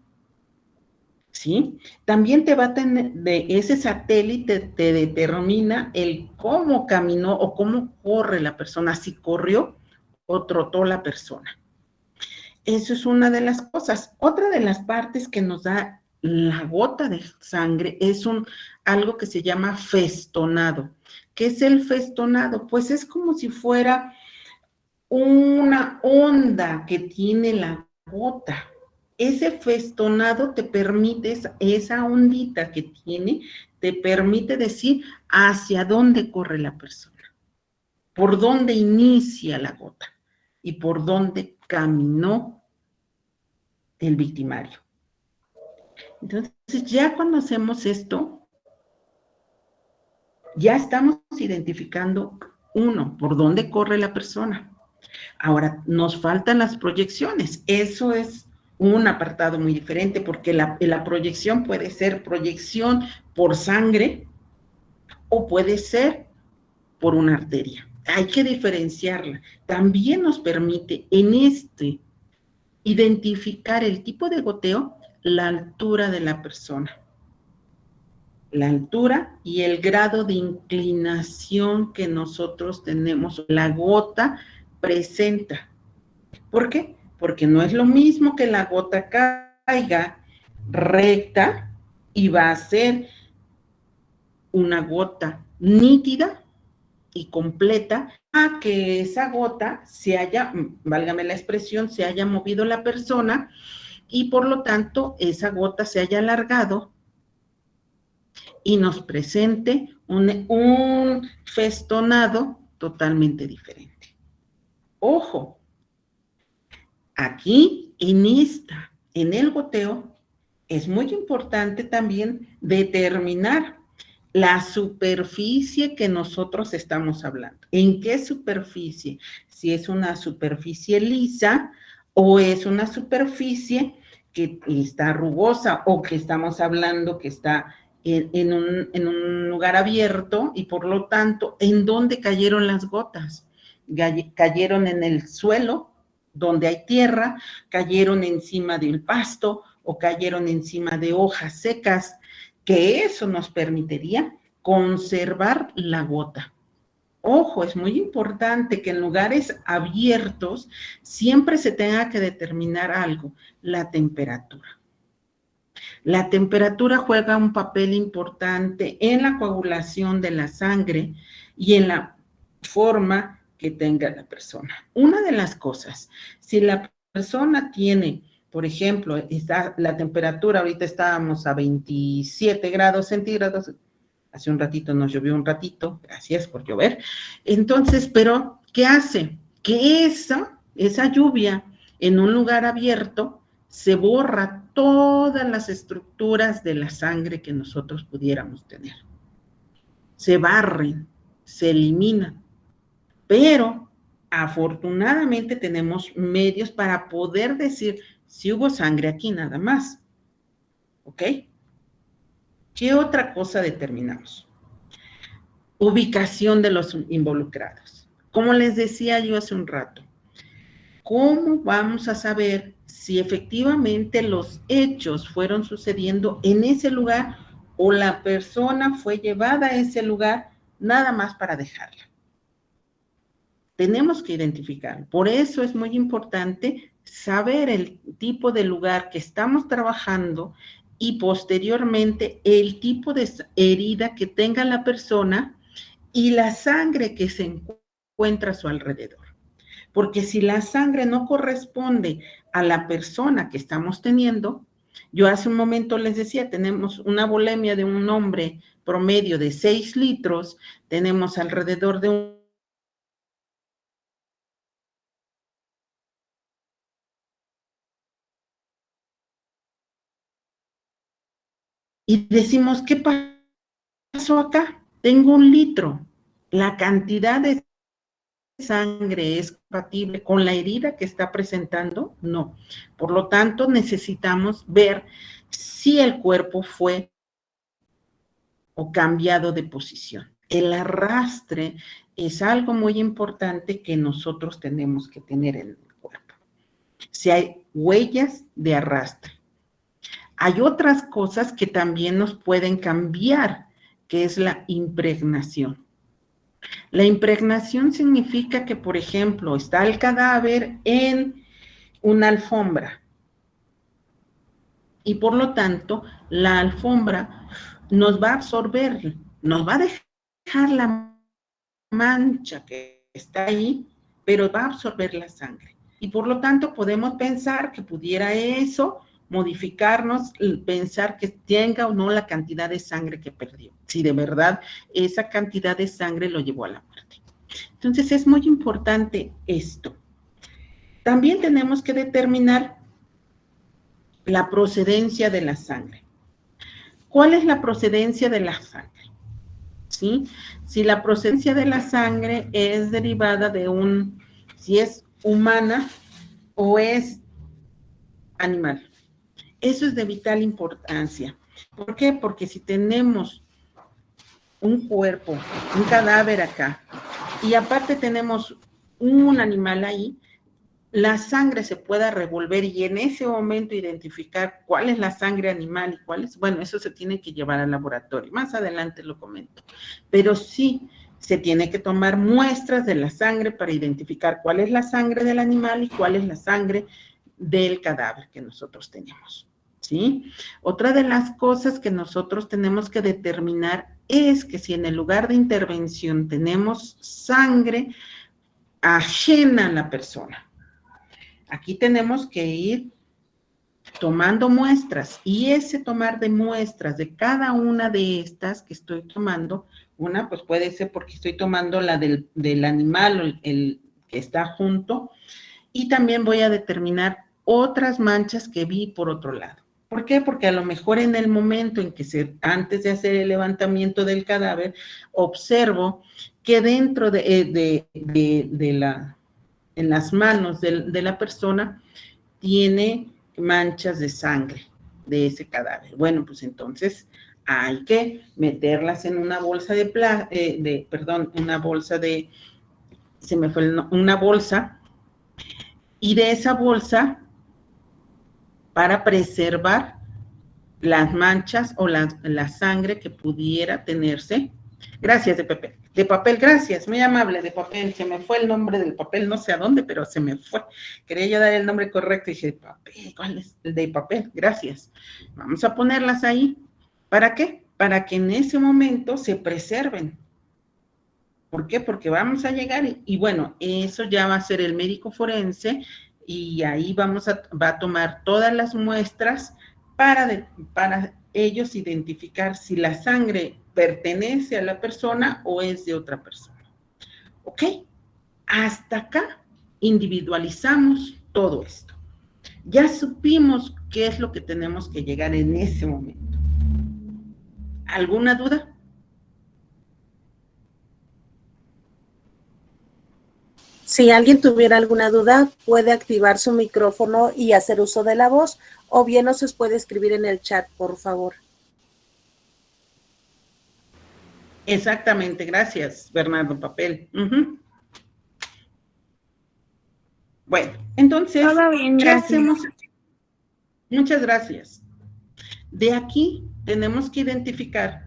¿Sí? También te va a tener, de ese satélite te determina el cómo caminó o cómo corre la persona, si corrió o trotó la persona. Eso es una de las cosas. Otra de las partes que nos da la gota de sangre es algo que se llama festonado. ¿Qué es el festonado? Pues es como si fuera una onda que tiene la gota. Ese festonado te permite, esa ondita que tiene, te permite decir hacia dónde corre la persona, por dónde inicia la gota y por dónde caminó el victimario. Entonces, ya cuando hacemos esto, ya estamos identificando, uno, por dónde corre la persona. Ahora, nos faltan las proyecciones. Eso es un apartado muy diferente porque la proyección puede ser proyección por sangre o puede ser por una arteria. Hay que diferenciarla. También nos permite en identificar el tipo de goteo, la altura de la persona. La altura y el grado de inclinación que nosotros tenemos, la gota presenta. ¿Por qué? Porque no es lo mismo que la gota caiga recta y va a ser una gota nítida y completa a que esa gota se haya, válgame la expresión, se haya movido la persona y por lo tanto esa gota se haya alargado y nos presente un festonado totalmente diferente. Ojo, aquí en el goteo, es muy importante también determinar la superficie que nosotros estamos hablando. ¿En qué superficie? Si es una superficie lisa o es una superficie que está rugosa o que estamos hablando que está en un lugar abierto y por lo tanto, ¿en dónde cayeron las gotas? Cayeron en el suelo, donde hay tierra, cayeron encima del pasto o cayeron encima de hojas secas, que eso nos permitiría conservar la gota. Ojo, es muy importante que en lugares abiertos siempre se tenga que determinar algo, la temperatura. La temperatura juega un papel importante en la coagulación de la sangre y en la forma que tenga la persona. Una de las cosas, si la persona tiene, por ejemplo, la temperatura, ahorita estábamos a 27 grados centígrados, hace un ratito nos llovió un ratito, gracias por llover. Entonces, pero, ¿qué hace? Que esa lluvia en un lugar abierto se borra todas las estructuras de la sangre que nosotros pudiéramos tener. Se barren, se eliminan. Pero, afortunadamente, tenemos medios para poder decir si hubo sangre aquí nada más. ¿Ok? ¿Qué otra cosa determinamos? Ubicación de los involucrados. Como les decía yo hace un rato, ¿cómo vamos a saber si efectivamente los hechos fueron sucediendo en ese lugar o la persona fue llevada a ese lugar nada más para dejarla? Tenemos que identificar. Por eso es muy importante saber el tipo de lugar que estamos trabajando y posteriormente el tipo de herida que tenga la persona y la sangre que se encuentra a su alrededor. Porque si la sangre no corresponde a la persona que estamos teniendo, yo hace un momento les decía, tenemos una volemia de un hombre promedio de 6 litros, tenemos alrededor de un y decimos, ¿qué pasó acá? Tengo 1 litro. La cantidad de sangre es compatible con la herida que está presentando, no. Por lo tanto, necesitamos ver si el cuerpo fue o cambiado de posición. El arrastre es algo muy importante que nosotros tenemos que tener en el cuerpo. Si hay huellas de arrastre. Hay otras cosas que también nos pueden cambiar, que es la impregnación. La impregnación significa que, por ejemplo, está el cadáver en una alfombra y por lo tanto la alfombra nos va a absorber, nos va a dejar la mancha que está ahí, pero va a absorber la sangre. Y por lo tanto podemos pensar que pudiera eso modificarnos, pensar que tenga o no la cantidad de sangre que perdió, si de verdad esa cantidad de sangre lo llevó a la muerte. Entonces es muy importante esto. También tenemos que determinar la procedencia de la sangre. ¿Cuál es la procedencia de la sangre? ¿Sí? Si la procedencia de la sangre es derivada de si es humana o es animal. Eso es de vital importancia. ¿Por qué? Porque si tenemos un cuerpo, un cadáver acá, y aparte tenemos un animal ahí, la sangre se pueda revolver y en ese momento identificar cuál es la sangre animal y cuál es, bueno, eso se tiene que llevar al laboratorio. Más adelante lo comento. Pero sí se tiene que tomar muestras de la sangre para identificar cuál es la sangre del animal y cuál es la sangre del cadáver que nosotros tenemos. ¿Sí? Otra de las cosas que nosotros tenemos que determinar es que si en el lugar de intervención tenemos sangre ajena a la persona, aquí tenemos que ir tomando muestras y ese tomar de muestras de cada una de estas que estoy tomando, una pues puede ser porque estoy tomando la del animal o el que está junto y también voy a determinar otras manchas que vi por otro lado. ¿Por qué? Porque a lo mejor en el momento en que antes de hacer el levantamiento del cadáver, observo que dentro en las manos de la persona tiene manchas de sangre de ese cadáver. Bueno, pues entonces hay que meterlas en una bolsa una bolsa, y de esa bolsa para preservar las manchas o la sangre que pudiera tenerse. Gracias, de papel, gracias, muy amable, de papel. Se me fue el nombre del papel, no sé a dónde, pero se me fue. Quería yo dar el nombre correcto y dije, papel, ¿cuál es? El de papel, gracias. Vamos a ponerlas ahí. ¿Para qué? Para que en ese momento se preserven. ¿Por qué? Porque vamos a llegar y bueno, eso ya va a ser el médico forense y ahí va a tomar todas las muestras para ellos identificar si la sangre pertenece a la persona o es de otra persona. ¿Ok? Hasta acá individualizamos todo esto. Ya supimos qué es lo que tenemos que llegar en ese momento. ¿Alguna duda? Si alguien tuviera alguna duda, puede activar su micrófono y hacer uso de la voz, o bien nos puede escribir en el chat, por favor. Exactamente, gracias, Bernardo Papel. Bueno, entonces, todo bien, ¿qué gracias. hacemos? Muchas gracias. De aquí tenemos que identificar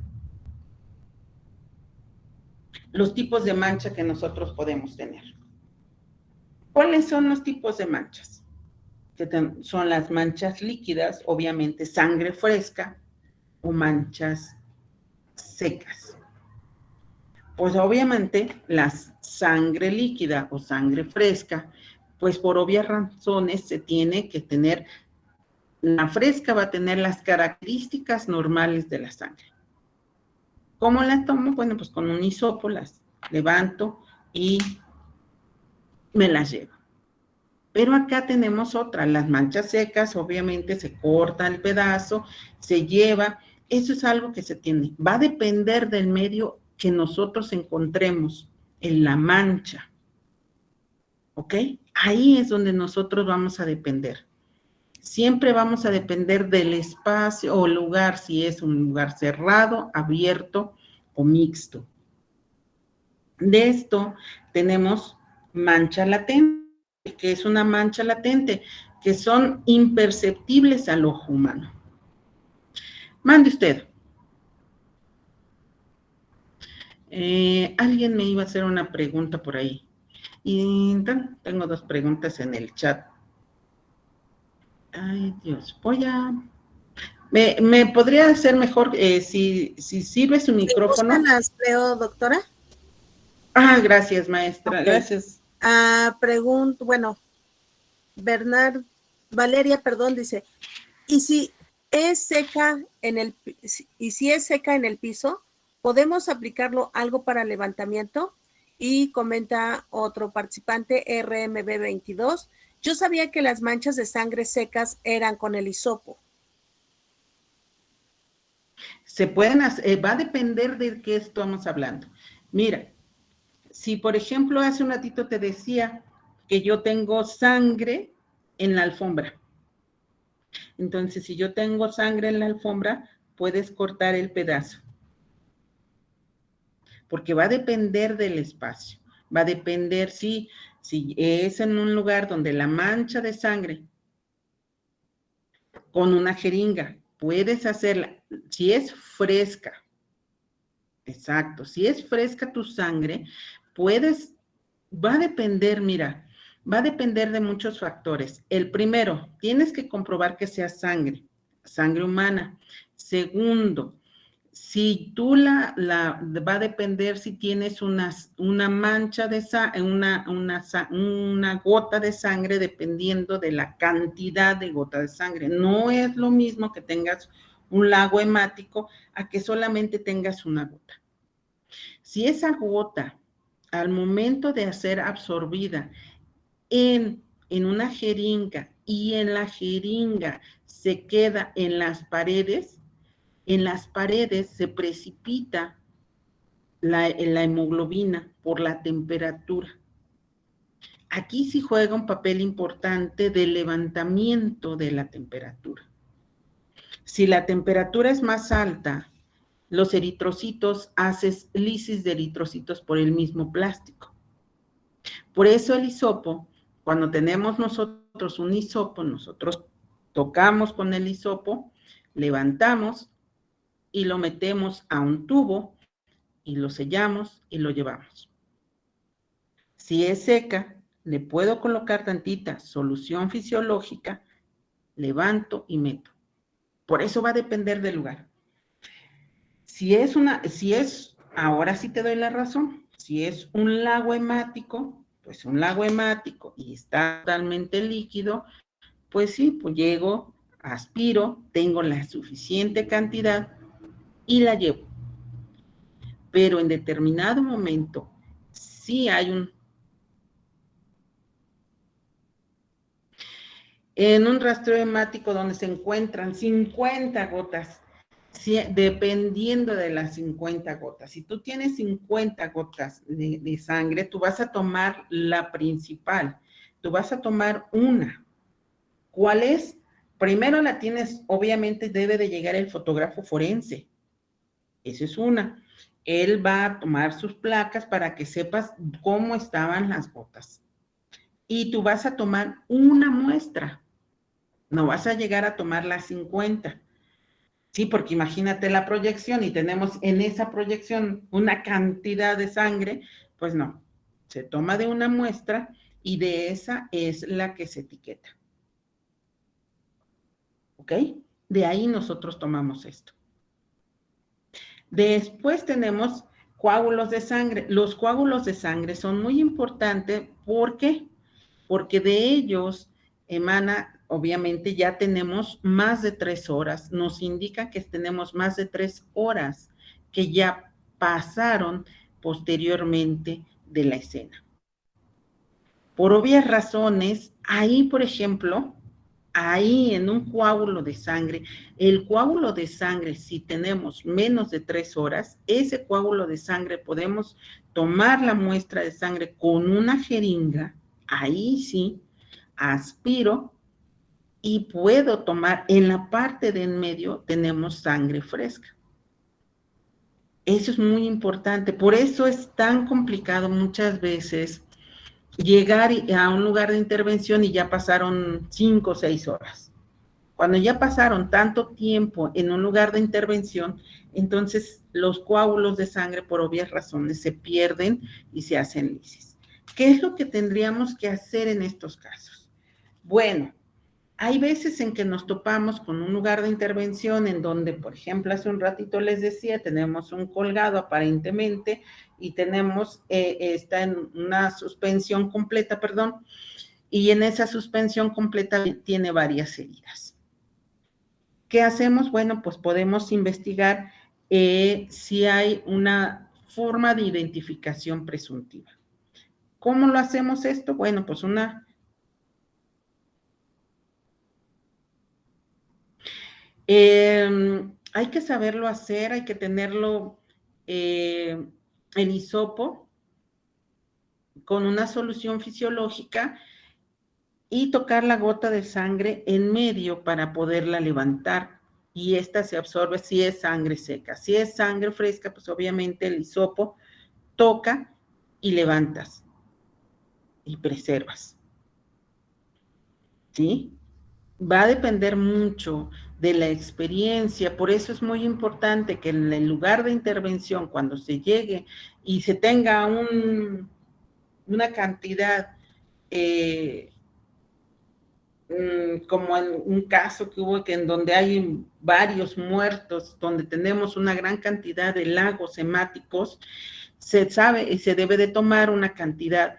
los tipos de mancha que nosotros podemos tener. ¿Cuáles son los tipos de manchas? Son las manchas líquidas, obviamente sangre fresca, o manchas secas. Pues obviamente la sangre líquida o sangre fresca, pues por obvias razones se tiene que tener, la fresca va a tener las características normales de la sangre. ¿Cómo las tomo? Bueno, pues con un hisopo las levanto y me las llevo. Pero acá tenemos otra, las manchas secas, obviamente se corta el pedazo, se lleva, Eso es algo que se tiene. Va a depender del medio que nosotros encontremos en la mancha. ¿Ok? Ahí es donde nosotros vamos a depender. Siempre vamos a depender del espacio o lugar, si es un lugar cerrado, abierto o mixto. De esto tenemos mancha latente, que es una mancha latente, que son imperceptibles al ojo humano. Mande usted. Alguien me iba a hacer una pregunta por ahí. Y tengo 2 preguntas en el chat. Ay, Dios, voy a... ¿Me podría hacer mejor si sirve su micrófono? ¿Sí las leo, doctora? Ah, gracias, maestra, Okay. Gracias. Pregunto, bueno, Valeria, perdón, dice, ¿y si es seca en el piso, podemos aplicarlo algo para levantamiento? Y comenta otro participante, RMB22, yo sabía que las manchas de sangre secas eran con el hisopo. Se pueden hacer, va a depender de qué estamos hablando. Mira, si por ejemplo hace un ratito te decía que yo tengo sangre en la alfombra. Entonces, si yo tengo sangre en la alfombra, puedes cortar el pedazo. Porque va a depender del espacio. Va a depender si es en un lugar donde la mancha de sangre con una jeringa, puedes hacerla. Si es fresca, exacto, si es fresca tu sangre, va a depender, mira, va a depender de muchos factores. El primero, tienes que comprobar que sea sangre humana. Segundo, si tú va a depender si tienes una mancha de una gota de sangre dependiendo de la cantidad de gota de sangre. No es lo mismo que tengas un lago hemático a que solamente tengas una gota. Si esa gota, al momento de ser absorbida en una jeringa y en la jeringa se queda en las paredes se precipita la hemoglobina por la temperatura. Aquí sí juega un papel importante del levantamiento de la temperatura. Si la temperatura es más alta, los eritrocitos, haces lisis de eritrocitos por el mismo plástico. Por eso el hisopo, cuando tenemos nosotros un hisopo, nosotros tocamos con el hisopo, levantamos y lo metemos a un tubo y lo sellamos y lo llevamos. Si es seca, le puedo colocar tantita solución fisiológica, levanto y meto. Por eso va a depender del lugar. Ahora sí te doy la razón, si es un lago hemático, pues un lago hemático y está totalmente líquido, pues sí, pues llego, aspiro, tengo la suficiente cantidad y la llevo. Pero en determinado momento, sí hay en un rastreo hemático donde se encuentran 50 gotas, dependiendo de las 50 gotas. Si tú tienes 50 gotas de sangre, tú vas a tomar la principal, tú vas a tomar una. ¿Cuál es? Primero la tienes, obviamente debe de llegar el fotógrafo forense. Esa es una. Él va a tomar sus placas para que sepas cómo estaban las gotas. Y tú vas a tomar una muestra. No vas a llegar a tomar las 50. Sí, porque imagínate la proyección y tenemos en esa proyección una cantidad de sangre, pues no. Se toma de una muestra y de esa es la que se etiqueta. ¿Ok? De ahí nosotros tomamos esto. Después tenemos coágulos de sangre. Los coágulos de sangre son muy importantes. ¿Por qué? Porque de ellos emana, obviamente ya tenemos más de 3 horas. Nos indica que tenemos más de 3 horas que ya pasaron posteriormente de la escena. Por obvias razones, ahí, por ejemplo, ahí en un coágulo de sangre, el coágulo de sangre, si tenemos menos de 3 horas, ese coágulo de sangre podemos tomar la muestra de sangre con una jeringa, ahí sí, aspiro y puedo tomar, en la parte de en medio tenemos sangre fresca. Eso es muy importante, por eso es tan complicado muchas veces llegar a un lugar de intervención y ya pasaron 5 o 6 horas. Cuando ya pasaron tanto tiempo en un lugar de intervención, entonces los coágulos de sangre por obvias razones se pierden y se hacen lisis. ¿Qué es lo que tendríamos que hacer en estos casos? Bueno, hay veces en que nos topamos con un lugar de intervención en donde, por ejemplo, hace un ratito les decía, tenemos un colgado aparentemente y tenemos, está en una suspensión completa, perdón, y en esa suspensión completa tiene varias heridas. ¿Qué hacemos? Bueno, pues podemos investigar si hay una forma de identificación presuntiva. ¿Cómo lo hacemos esto? Bueno, pues hay que saberlo hacer, hay que tenerlo el hisopo con una solución fisiológica y tocar la gota de sangre en medio para poderla levantar y esta se absorbe si es sangre seca. Si es sangre fresca, pues obviamente el hisopo toca y levantas y preservas. ¿Sí? Va a depender mucho de la experiencia, por eso es muy importante que en el lugar de intervención, cuando se llegue y se tenga una cantidad, como en un caso que hubo en donde hay varios muertos, donde tenemos una gran cantidad de lagos hemáticos, se sabe y se debe de tomar una cantidad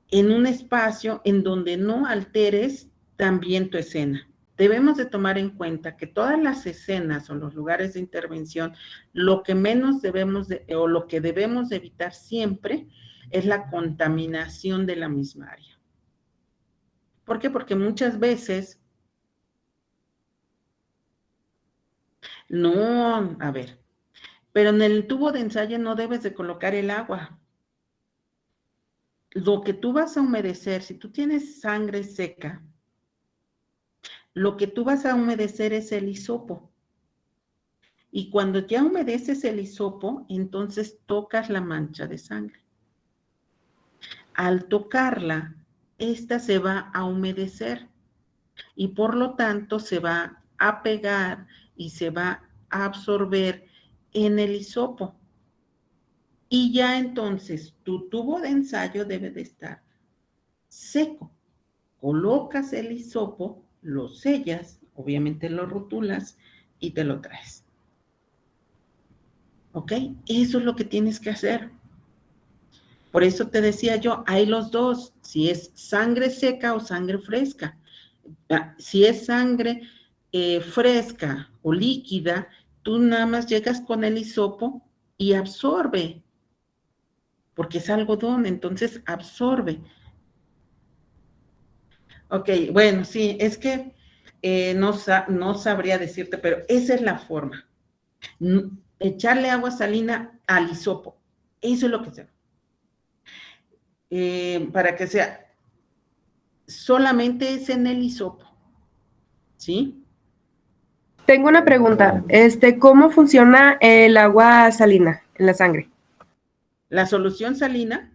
en un espacio en donde no alteres también tu escena. Debemos de tomar en cuenta que todas las escenas o los lugares de intervención, lo que menos debemos de, o lo que debemos de evitar siempre es la contaminación de la misma área. ¿Por qué? Porque muchas veces, no, a ver, pero en el tubo de ensayo no debes de colocar el agua. Lo que tú vas a humedecer, si tú tienes sangre seca, lo que tú vas a humedecer es el hisopo. Y cuando ya humedeces el hisopo, entonces tocas la mancha de sangre. Al tocarla, esta se va a humedecer y por lo tanto se va a pegar y se va a absorber en el hisopo. Y ya entonces tu tubo de ensayo debe de estar seco. Colocas el hisopo, lo sellas, obviamente lo rotulas y te lo traes. ¿Ok? Eso es lo que tienes que hacer. Por eso te decía yo, hay los dos, si es sangre seca o sangre fresca. Si es sangre fresca o líquida, tú nada más llegas con el hisopo y absorbe, porque es algodón, entonces absorbe. Ok, bueno, sí, es que no sabría decirte, pero esa es la forma. Echarle agua salina al hisopo, eso es lo que se para que sea, solamente es en el hisopo, ¿sí? Tengo una pregunta, ¿cómo funciona el agua salina en la sangre? La solución salina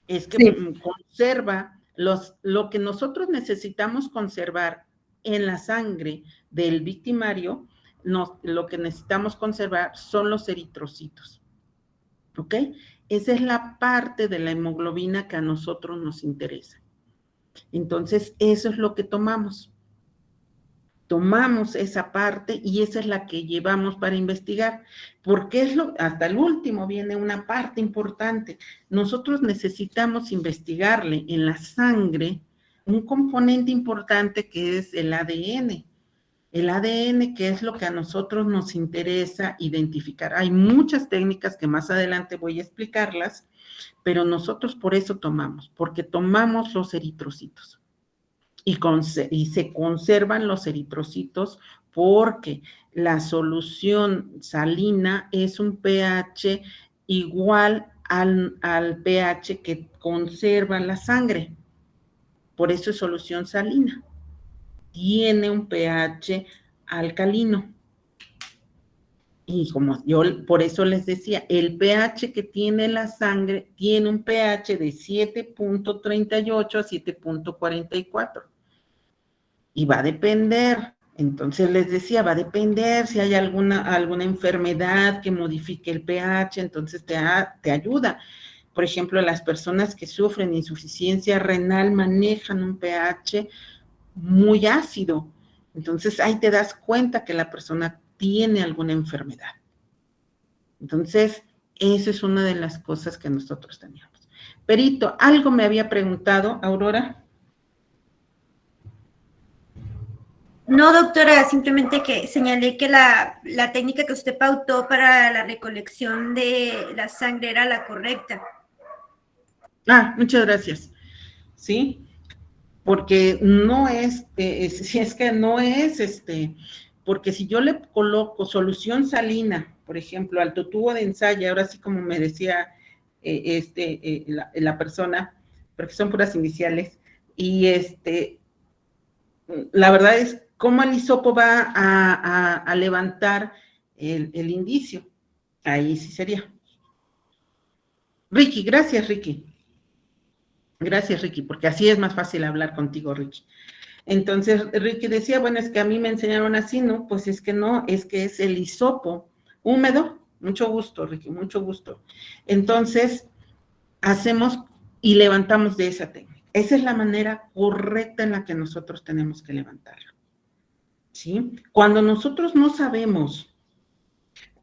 es que Sí. conserva lo que nosotros necesitamos conservar en la sangre del victimario, lo que necesitamos conservar son los eritrocitos, ¿ok? Esa es la parte de la hemoglobina que a nosotros nos interesa. Entonces, eso es lo que tomamos. Tomamos esa parte y esa es la que llevamos para investigar, porque hasta el último viene una parte importante. Nosotros necesitamos investigarle en la sangre un componente importante que es el ADN. El ADN, que es lo que a nosotros nos interesa identificar. Hay muchas técnicas que más adelante voy a explicarlas, pero nosotros por eso tomamos, porque tomamos los eritrocitos. y se conservan los eritrocitos porque la solución salina es un pH igual al pH que conserva la sangre. Por eso es solución salina. Tiene un pH alcalino. Y como yo por eso les decía, el pH que tiene la sangre tiene un pH de 7.38 a 7.44. Y va a depender, entonces les decía, va a depender si hay alguna enfermedad que modifique el pH, entonces te ayuda. Por ejemplo, las personas que sufren insuficiencia renal manejan un pH muy ácido. Entonces ahí te das cuenta que la persona tiene alguna enfermedad. Entonces, esa es una de las cosas que nosotros teníamos. Perito, ¿algo me había preguntado, Aurora? No, doctora, simplemente que señalé que la técnica que usted pautó para la recolección de la sangre era la correcta. Ah, muchas gracias. Sí, porque no es, si es que no es, porque si yo le coloco solución salina, por ejemplo, al tubo de ensayo, ahora sí como me decía la persona, porque son puras iniciales, y la verdad es, ¿cómo el hisopo va a levantar el indicio? Ahí sí sería. Ricky, gracias, Ricky. Gracias, Ricky, porque así es más fácil hablar contigo, Ricky. Entonces, Ricky decía, bueno, es que a mí me enseñaron así, ¿no? Pues es que no, es que es el hisopo húmedo. Mucho gusto, Ricky, mucho gusto. Entonces, hacemos y levantamos de esa técnica. Esa es la manera correcta en la que nosotros tenemos que levantarlo. ¿Sí? Cuando nosotros no sabemos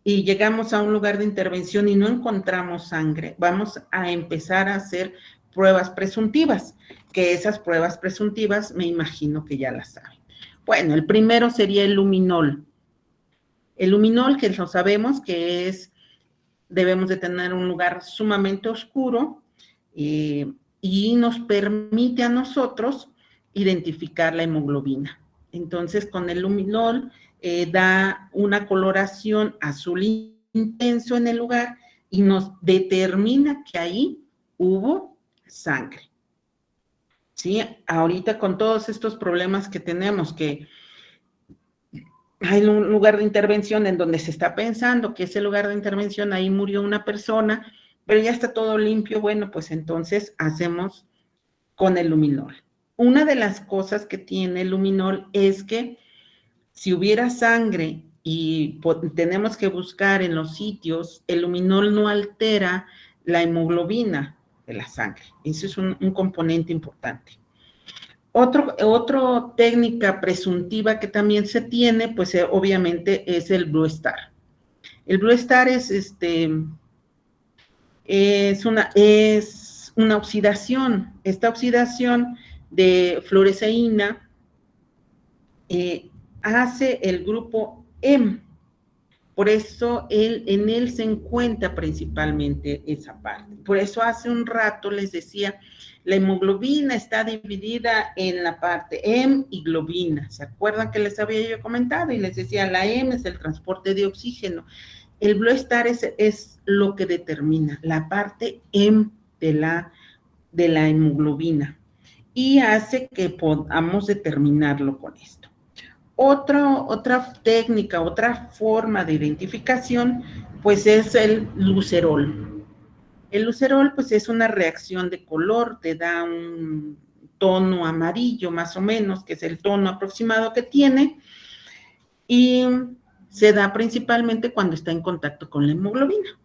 y llegamos a un lugar de intervención y no encontramos sangre, vamos a empezar a hacer pruebas presuntivas, que esas pruebas presuntivas me imagino que ya las saben. Bueno, el primero sería el luminol. El luminol, que lo sabemos que es, debemos de tener un lugar sumamente oscuro y nos permite a nosotros identificar la hemoglobina. Entonces, con el luminol da una coloración azul intenso en el lugar y nos determina que ahí hubo sangre. ¿Sí? Ahorita con todos estos problemas que tenemos, que hay un lugar de intervención en donde se está pensando que ese lugar de intervención, ahí murió una persona, pero ya está todo limpio, bueno, pues entonces hacemos con el luminol. Una de las cosas que tiene el luminol es que si hubiera sangre y tenemos que buscar en los sitios, el luminol no altera la hemoglobina de la sangre. Eso es un componente importante. Otra técnica presuntiva que también se tiene, pues obviamente es el Blue Star. El Blue Star es una oxidación. Esta oxidación de fluoresceína hace el grupo M. Por eso en él se encuentra principalmente esa parte. Por eso hace un rato les decía, la hemoglobina está dividida en la parte M y globina. ¿Se acuerdan que les había yo comentado? Y les decía, la M es el transporte de oxígeno. El Blue Star es lo que determina la parte M de la hemoglobina y hace que podamos determinarlo con esto. Otra técnica, otra forma de identificación, pues es el lucerol. El lucerol, pues es una reacción de color, te da un tono amarillo más o menos, que es el tono aproximado que tiene, y se da principalmente cuando está en contacto con la hemoglobina.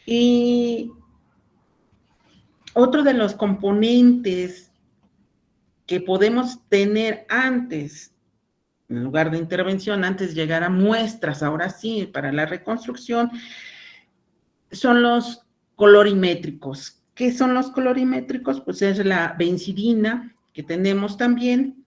Y otro de los componentes que podemos tener antes, en lugar de intervención, antes de llegar a muestras, ahora sí, para la reconstrucción, son los colorimétricos. ¿Qué son los colorimétricos? Pues es la benzidina que tenemos también,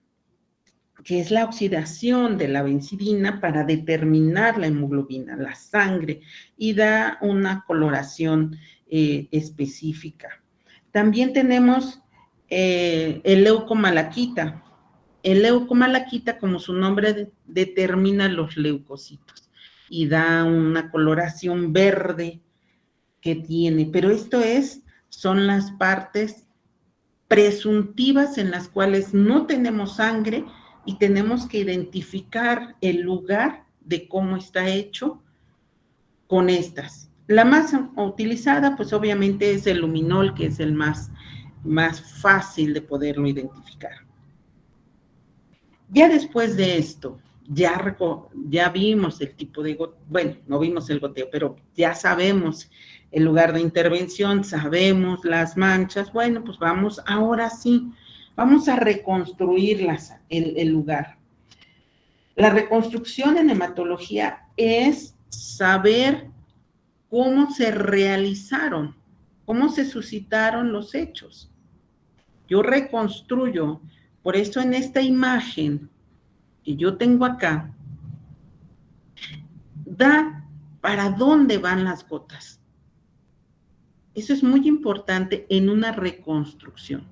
que es la oxidación de la benzidina para determinar la hemoglobina, la sangre, y da una coloración específica. También tenemos el leucomalaquita. El leucomalaquita, como su nombre determina los leucocitos y da una coloración verde que tiene, pero son las partes presuntivas en las cuales no tenemos sangre y tenemos que identificar el lugar de cómo está hecho con estas. La más utilizada, pues obviamente es el luminol, que es el más fácil de poderlo identificar. Ya después de esto, ya vimos el tipo de goteo, bueno, no vimos el goteo, pero ya sabemos el lugar de intervención, sabemos las manchas. Bueno, pues ahora sí, vamos a reconstruir el lugar. La reconstrucción en hematología es saber cómo se realizaron, cómo se suscitaron los hechos. Yo reconstruyo. Por eso en esta imagen que yo tengo acá, da para dónde van las gotas. Eso es muy importante en una reconstrucción.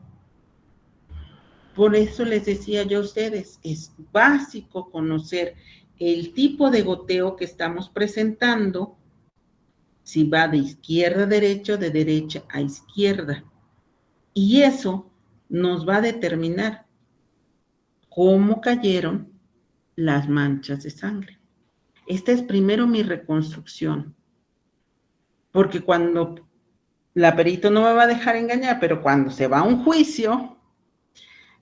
Por eso les decía yo a ustedes, es básico conocer el tipo de goteo que estamos presentando, si va de izquierda a derecha o de derecha a izquierda. Y eso nos va a determinar cómo cayeron las manchas de sangre. Esta es primero mi reconstrucción, porque cuando la perito no me va a dejar engañar, pero cuando se va a un juicio,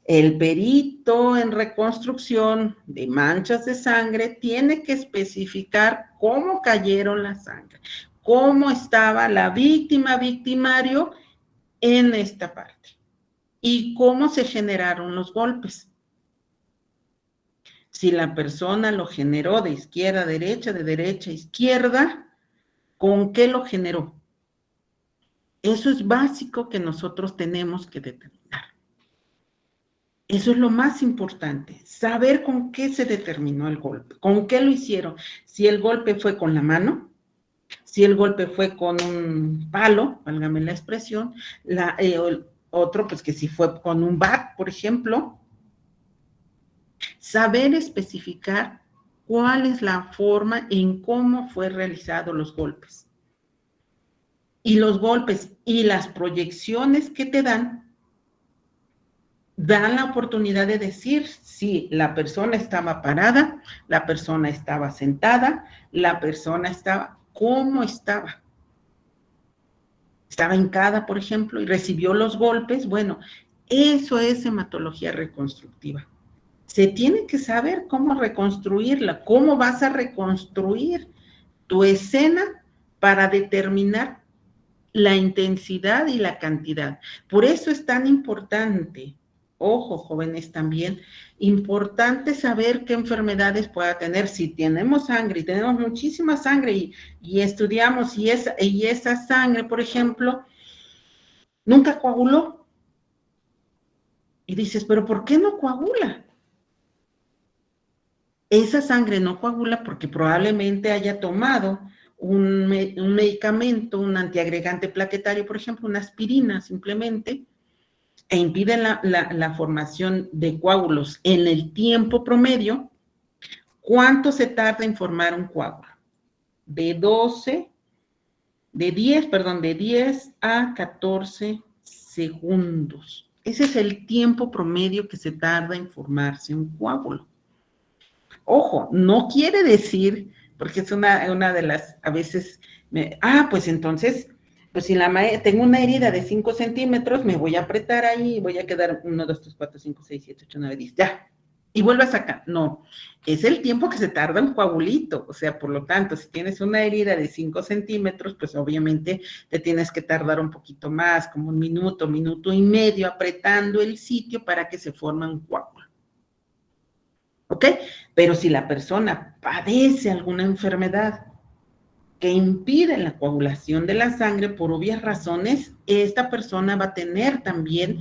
el perito en reconstrucción de manchas de sangre tiene que especificar cómo cayeron la sangre, cómo estaba la víctima, victimario en esta parte y cómo se generaron los golpes. Si la persona lo generó de izquierda a derecha, de derecha a izquierda, ¿con qué lo generó? Eso es básico que nosotros tenemos que determinar. Eso es lo más importante, saber con qué se determinó el golpe, con qué lo hicieron. Si el golpe fue con la mano, si el golpe fue con un palo, válgame la expresión, otro, pues que si fue con un bat, por ejemplo. Saber especificar cuál es la forma en cómo fue realizado los golpes. Y los golpes y las proyecciones que te dan la oportunidad de decir si la persona estaba parada, la persona estaba sentada, la persona estaba, ¿cómo estaba? Estaba hincada, por ejemplo, y recibió los golpes. Bueno, eso es hematología reconstructiva. Se tiene que saber cómo reconstruirla, cómo vas a reconstruir tu escena para determinar la intensidad y la cantidad. Por eso es tan importante, ojo, jóvenes, también, importante saber qué enfermedades pueda tener. Si tenemos sangre y tenemos muchísima sangre y estudiamos y esa sangre, por ejemplo, nunca coaguló. Y dices, ¿pero por qué no coagula? Esa sangre no coagula porque probablemente haya tomado un medicamento, un antiagregante plaquetario, por ejemplo, una aspirina simplemente, e impide la formación de coágulos en el tiempo promedio. ¿Cuánto se tarda en formar un coágulo? De 10 a 14 segundos. Ese es el tiempo promedio que se tarda en formarse un coágulo. Ojo, no quiere decir, porque es una de las, a veces, pues entonces, pues si tengo una herida de 5 centímetros, me voy a apretar ahí y voy a quedar 1, 2, 3, 4, 5, 6, 7, 8, 9, 10, ya. Y vuelvo a sacar. No, es el tiempo que se tarda un coagulito. O sea, por lo tanto, si tienes una herida de 5 centímetros, pues obviamente te tienes que tardar un poquito más, como 1 minuto, 1 minuto y medio, apretando el sitio para que se forme un coágulo. ¿Ok? Pero si la persona padece alguna enfermedad que impide la coagulación de la sangre, por obvias razones, esta persona va a tener también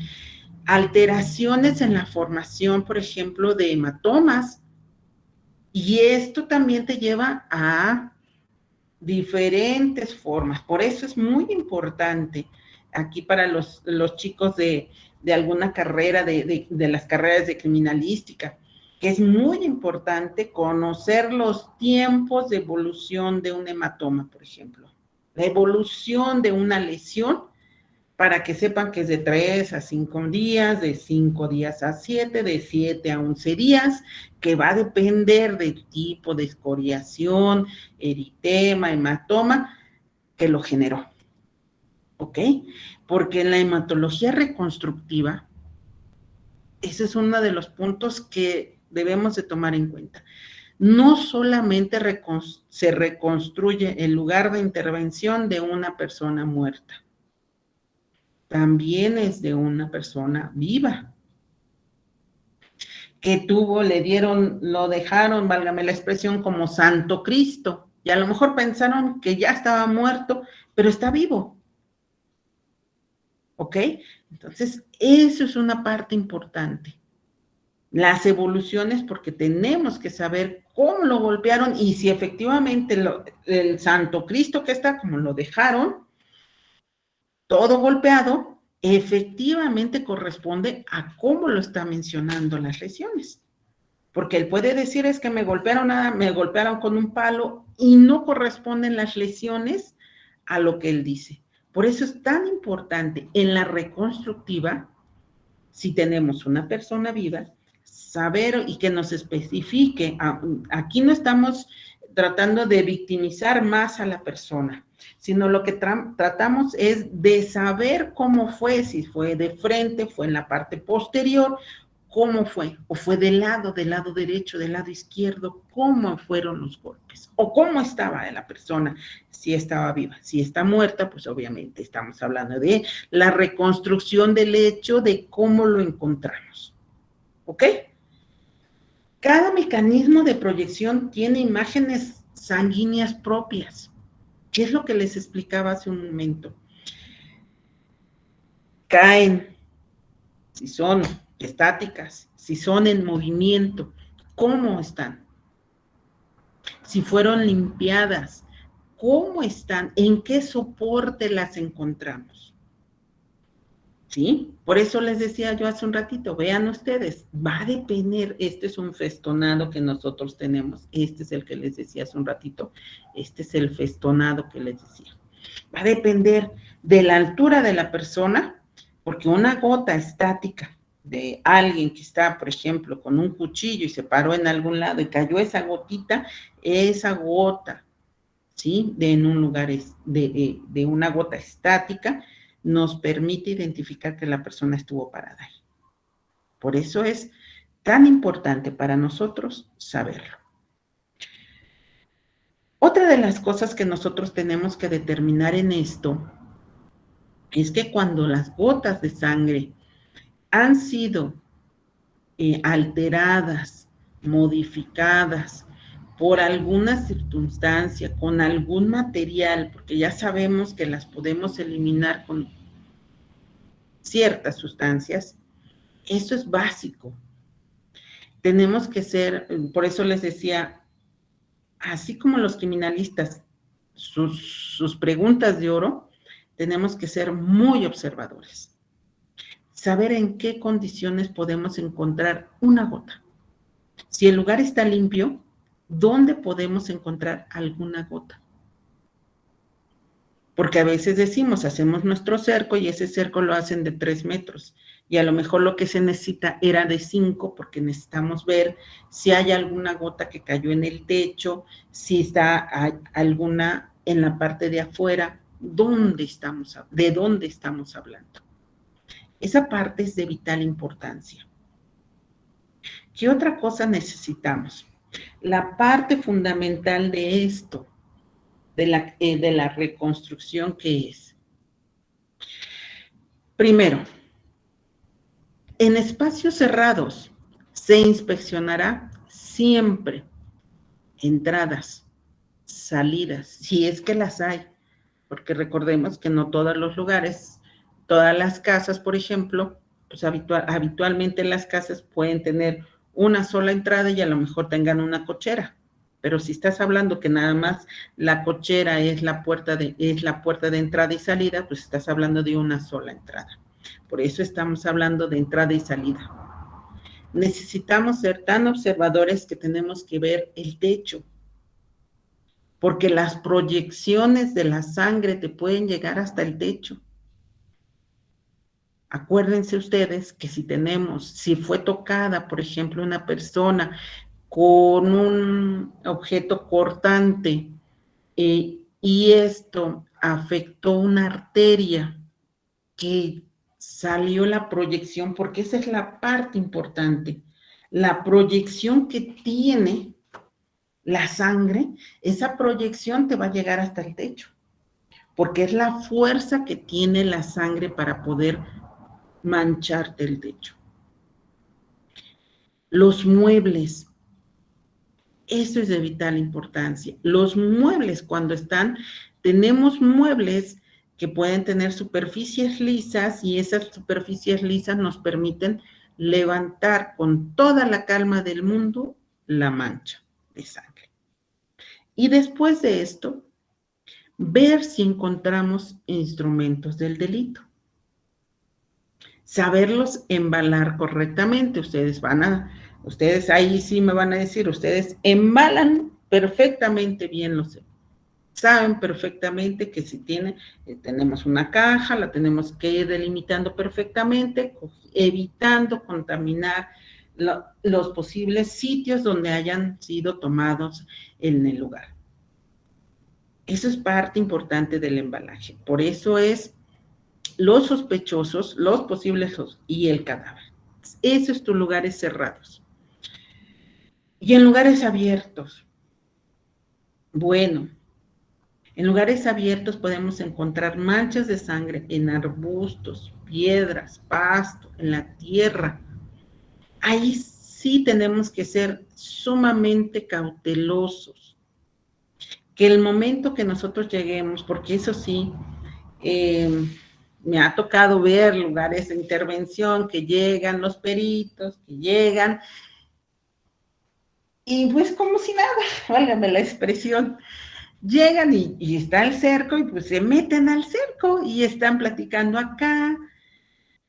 alteraciones en la formación, por ejemplo, de hematomas. Y esto también te lleva a diferentes formas. Por eso es muy importante aquí para los chicos de de alguna carrera, de las carreras de criminalística, que es muy importante conocer los tiempos de evolución de un hematoma, por ejemplo, la evolución de una lesión, para que sepan que es de 3 a 5 días, de 5 días a 7, de 7 a 11 días, que va a depender del tipo de escoriación, eritema, hematoma, que lo generó. ¿Ok? Porque en la hematología reconstructiva, ese es uno de los puntos que debemos de tomar en cuenta. No solamente se reconstruye el lugar de intervención de una persona muerta, también es de una persona viva, que lo dejaron, válgame la expresión, como Santo Cristo, y a lo mejor pensaron que ya estaba muerto, pero está vivo. ¿Ok? Entonces, eso es una parte importante. Las evoluciones, porque tenemos que saber cómo lo golpearon y si efectivamente el Santo Cristo que está, como lo dejaron, todo golpeado, efectivamente corresponde a cómo lo está mencionando las lesiones. Porque él puede decir es que me golpearon con un palo y no corresponden las lesiones a lo que él dice. Por eso es tan importante en la reconstructiva, si tenemos una persona viva, saber y que nos especifique. Aquí no estamos tratando de victimizar más a la persona, sino lo que tratamos es de saber cómo fue, si fue de frente, fue en la parte posterior, cómo fue, o fue del lado derecho, del lado izquierdo, cómo fueron los golpes, o cómo estaba la persona, si estaba viva. Si está muerta, pues obviamente estamos hablando de la reconstrucción del hecho, de cómo lo encontramos. ¿Ok? Cada mecanismo de proyección tiene imágenes sanguíneas propias, que es lo que les explicaba hace un momento. Caen, si son estáticas, si son en movimiento, ¿cómo están? Si fueron limpiadas, ¿cómo están? ¿En qué soporte las encontramos? ¿Sí? Por eso les decía yo hace un ratito, vean ustedes, va a depender, este es un festonado que nosotros tenemos, este es el que les decía hace un ratito, este es el festonado que les decía. Va a depender de la altura de la persona, porque una gota estática de alguien que está, por ejemplo, con un cuchillo y se paró en algún lado y cayó esa gotita, ¿sí? En un lugar de una gota estática, nos permite identificar que la persona estuvo parada ahí. Por eso es tan importante para nosotros saberlo. Otra de las cosas que nosotros tenemos que determinar en esto es que cuando las gotas de sangre han sido alteradas, modificadas por alguna circunstancia, con algún material, porque ya sabemos que las podemos eliminar con ciertas sustancias, eso es básico. Tenemos que ser, por eso les decía, así como los criminalistas, sus preguntas de oro, tenemos que ser muy observadores. Saber en qué condiciones podemos encontrar una gota. Si el lugar está limpio, ¿dónde podemos encontrar alguna gota? Porque a veces decimos, hacemos nuestro cerco y ese cerco lo hacen de 3 metros y a lo mejor lo que se necesita era de 5 porque necesitamos ver si hay alguna gota que cayó en el techo, si está alguna en la parte de afuera, ¿de dónde estamos hablando? Esa parte es de vital importancia. ¿Qué otra cosa necesitamos? La parte fundamental de esto, de la reconstrucción, que es, primero, en espacios cerrados se inspeccionará siempre entradas, salidas, si es que las hay, porque recordemos que no todos los lugares, todas las casas, por ejemplo, pues habitualmente las casas pueden tener una sola entrada y a lo mejor tengan una cochera, pero si estás hablando que nada más la cochera es la puerta de entrada y salida, pues estás hablando de una sola entrada. Por eso estamos hablando de entrada y salida. Necesitamos ser tan observadores que tenemos que ver el techo, porque las proyecciones de la sangre te pueden llegar hasta el techo. Acuérdense ustedes que si fue tocada, por ejemplo, una persona con un objeto cortante y esto afectó una arteria, que salió la proyección, porque esa es la parte importante, la proyección que tiene la sangre, esa proyección te va a llegar hasta el techo, porque es la fuerza que tiene la sangre para poder mancharte el techo. Los muebles, eso es de vital importancia. Los muebles, tenemos muebles que pueden tener superficies lisas y esas superficies lisas nos permiten levantar con toda la calma del mundo la mancha de sangre. Y después de esto, ver si encontramos instrumentos del delito. Saberlos embalar correctamente. Ustedes ahí sí me van a decir, ustedes embalan perfectamente bien los cepillos. Saben perfectamente que si tenemos una caja, la tenemos que ir delimitando perfectamente, evitando contaminar los posibles sitios donde hayan sido tomados en el lugar. Eso es parte importante del embalaje. Por eso es los sospechosos, los posibles y el cadáver. Esos son tus lugares cerrados. Y en lugares abiertos. Bueno, en lugares abiertos podemos encontrar manchas de sangre en arbustos, piedras, pasto, en la tierra. Ahí sí tenemos que ser sumamente cautelosos. Que el momento que nosotros lleguemos, porque eso sí, me ha tocado ver lugares de intervención que llegan los peritos, que llegan, y pues como si nada, válgame la expresión, llegan y está el cerco y pues se meten al cerco y están platicando acá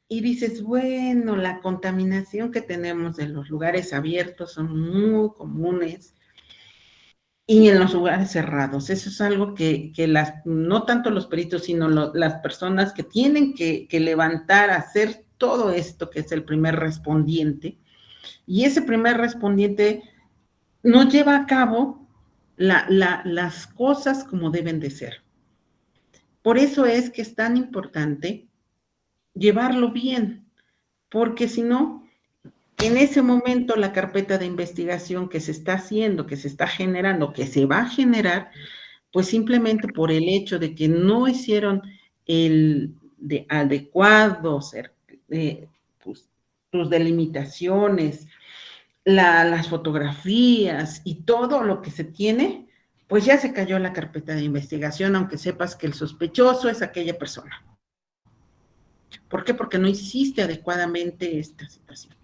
y dices, bueno, la contaminación que tenemos en los lugares abiertos son muy comunes y en los lugares cerrados. Eso es algo que no tanto los peritos, sino las personas que tienen que levantar, hacer todo esto, que es el primer respondiente, y ese primer respondiente no lleva a cabo las cosas como deben de ser. Por eso es que es tan importante llevarlo bien, porque si no, en ese momento la carpeta de investigación que se está haciendo, que se está generando, que se va a generar, pues simplemente por el hecho de que no hicieron adecuados pues, tus delimitaciones, las fotografías y todo lo que se tiene, pues ya se cayó la carpeta de investigación, aunque sepas que el sospechoso es aquella persona. ¿Por qué? Porque no hiciste adecuadamente esta situación.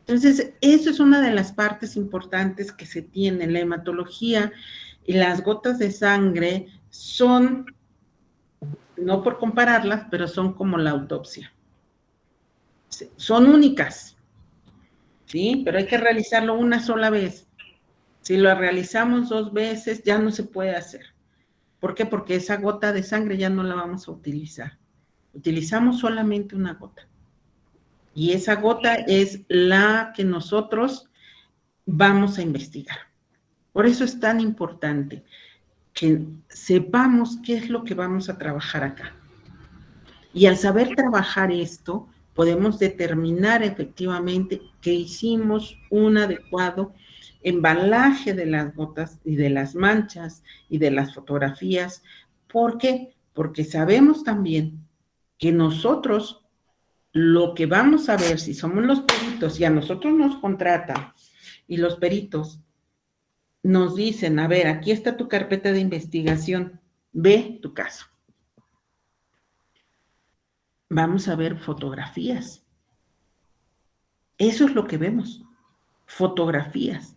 Entonces, eso es una de las partes importantes que se tiene en la hematología, y las gotas de sangre son, no por compararlas, pero son como la autopsia. Son únicas, ¿sí? Pero hay que realizarlo una sola vez. Si lo realizamos 2 veces, ya no se puede hacer. ¿Por qué? Porque esa gota de sangre ya no la vamos a utilizar. Utilizamos solamente una gota. Y esa gota es la que nosotros vamos a investigar. Por eso es tan importante que sepamos qué es lo que vamos a trabajar acá. Y al saber trabajar esto, podemos determinar efectivamente que hicimos un adecuado embalaje de las gotas y de las manchas y de las fotografías. ¿Por qué? Porque sabemos también que nosotros lo que vamos a ver, si somos los peritos y a nosotros nos contratan y los peritos nos dicen, a ver, aquí está tu carpeta de investigación, ve tu caso. Vamos a ver fotografías. Eso es lo que vemos, fotografías.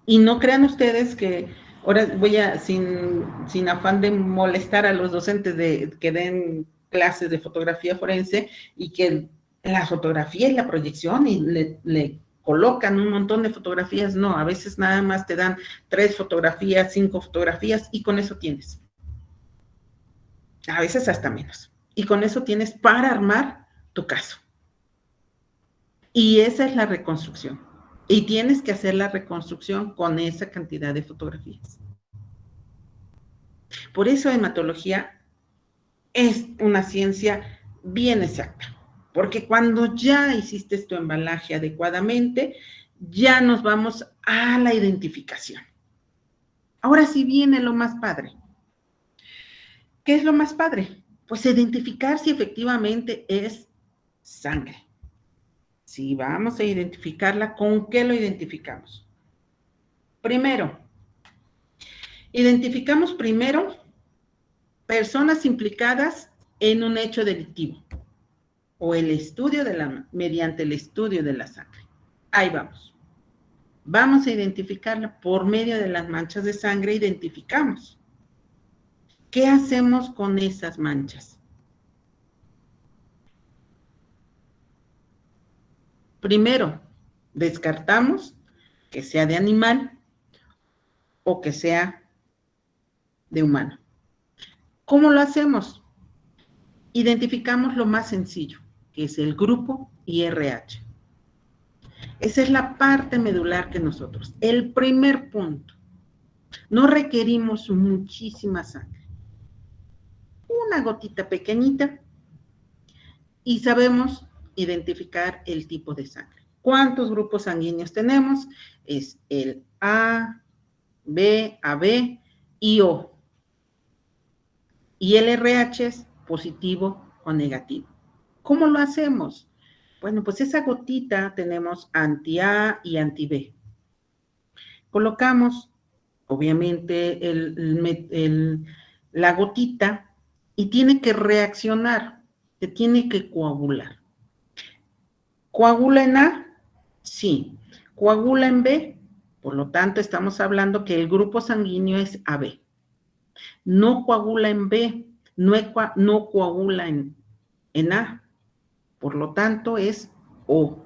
Y no crean ustedes que, ahora voy a, sin afán de molestar a los docentes que den clases de fotografía forense y que la fotografía y la proyección y le colocan un montón de fotografías. No, a veces nada más te dan 3 fotografías, 5 fotografías y con eso tienes. A veces hasta menos. Y con eso tienes para armar tu caso. Y esa es la reconstrucción. Y tienes que hacer la reconstrucción con esa cantidad de fotografías. Por eso hematología es una ciencia bien exacta. Porque cuando ya hiciste tu embalaje adecuadamente, ya nos vamos a la identificación. Ahora sí viene lo más padre. ¿Qué es lo más padre? Pues identificar si efectivamente es sangre. Si vamos a identificarla, ¿con qué lo identificamos? Primero, identificamos primero personas implicadas en un hecho delictivo o mediante el estudio de la sangre. Ahí vamos. Vamos a identificarla por medio de las manchas de sangre, identificamos. ¿Qué hacemos con esas manchas? Primero, descartamos que sea de animal o que sea de humano. ¿Cómo lo hacemos? Identificamos lo más sencillo, que es el grupo IRH. Esa es la parte medular que nosotros, el primer punto. No requerimos muchísima sangre. Una gotita pequeñita y sabemos identificar el tipo de sangre. ¿Cuántos grupos sanguíneos tenemos? Es el A, B, AB y O. Y el RH es positivo o negativo. ¿Cómo lo hacemos? Bueno, pues esa gotita tenemos anti-A y anti-B. Colocamos, obviamente, la gotita y tiene que reaccionar, se tiene que coagular. ¿Coagula en A? Sí. ¿Coagula en B? Por lo tanto, estamos hablando que el grupo sanguíneo es AB. No coagula en B, no coagula en A. Por lo tanto, es O.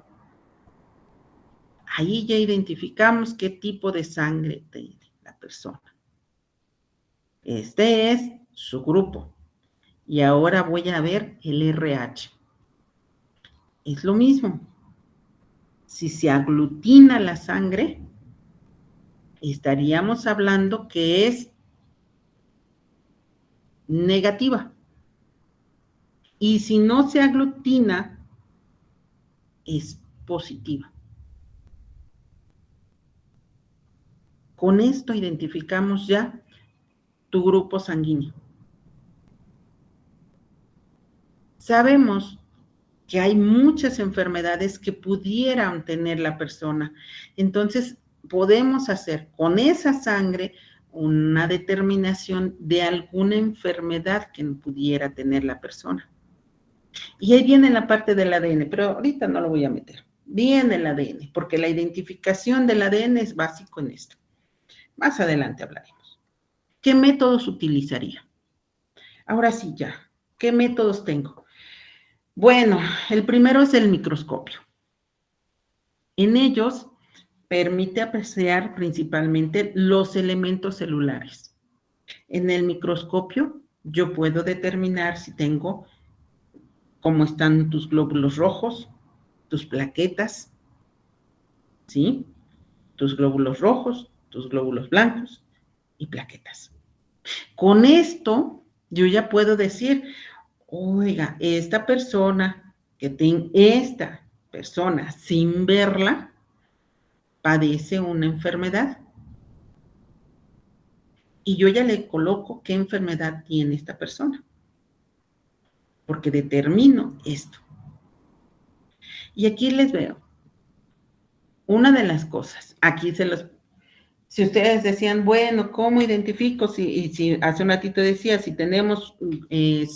Ahí ya identificamos qué tipo de sangre tiene la persona. Este es su grupo. Y ahora voy a ver el RH. Es lo mismo. Si se aglutina la sangre, estaríamos hablando que es negativa. Y si no se aglutina, es positiva. Con esto identificamos ya tu grupo sanguíneo. Sabemos que hay muchas enfermedades que pudieran tener la persona. Entonces, podemos hacer con esa sangre una determinación de alguna enfermedad que pudiera tener la persona. Y ahí viene la parte del ADN, pero ahorita no lo voy a meter. Viene el ADN, porque la identificación del ADN es básico en esto. Más adelante hablaremos. ¿Qué métodos utilizaría? Ahora sí ya, ¿qué métodos tengo? Bueno, el primero es el microscopio. En ellos permite apreciar principalmente los elementos celulares. En el microscopio yo puedo determinar si tengo cómo están tus glóbulos rojos, tus plaquetas, ¿sí? Tus glóbulos rojos, tus glóbulos blancos y plaquetas. Con esto yo ya puedo decir, oiga, esta persona sin verla padece una enfermedad. Y yo ya le coloco qué enfermedad tiene esta persona. Porque determino esto. Y aquí les veo. Una de las cosas, si ustedes decían, bueno, ¿cómo identifico? Si hace un ratito decía, si tenemos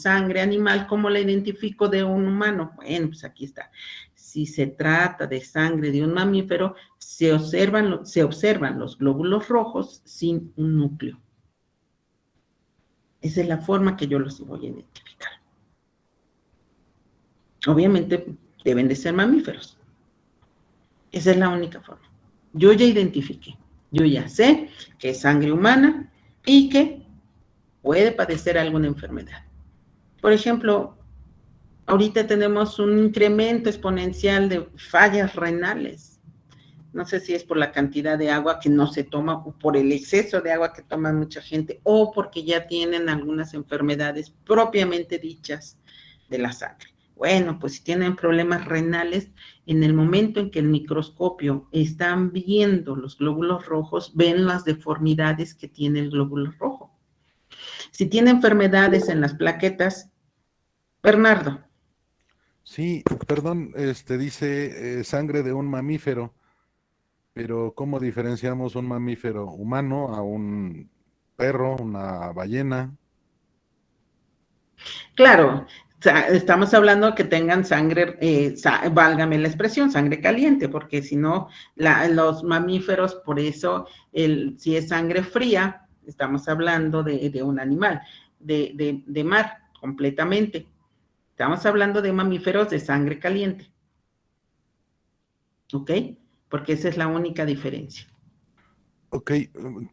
sangre animal, ¿cómo la identifico de un humano? Bueno, pues aquí está. Si se trata de sangre de un mamífero, se observan los glóbulos rojos sin un núcleo. Esa es la forma que yo los voy a identificar. Obviamente deben de ser mamíferos. Esa es la única forma. Yo ya identifiqué, yo ya sé que es sangre humana y que puede padecer alguna enfermedad. Por ejemplo, ahorita tenemos un incremento exponencial de fallas renales. No sé si es por la cantidad de agua que no se toma o por el exceso de agua que toma mucha gente o porque ya tienen algunas enfermedades propiamente dichas de la sangre. Bueno, pues si tienen problemas renales, en el momento en que el microscopio están viendo los glóbulos rojos, ven las deformidades que tiene el glóbulo rojo. Si tiene enfermedades en las plaquetas, Bernardo. Sí, perdón, dice sangre de un mamífero, pero ¿cómo diferenciamos un mamífero humano a un perro, una ballena? Claro, estamos hablando que tengan sangre, válgame la expresión, sangre caliente, porque si no, los mamíferos, por eso, si es sangre fría, estamos hablando de un animal, de mar, completamente. Estamos hablando de mamíferos de sangre caliente. ¿Ok? Porque esa es la única diferencia. Ok,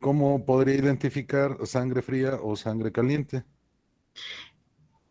¿cómo podría identificar sangre fría o sangre caliente?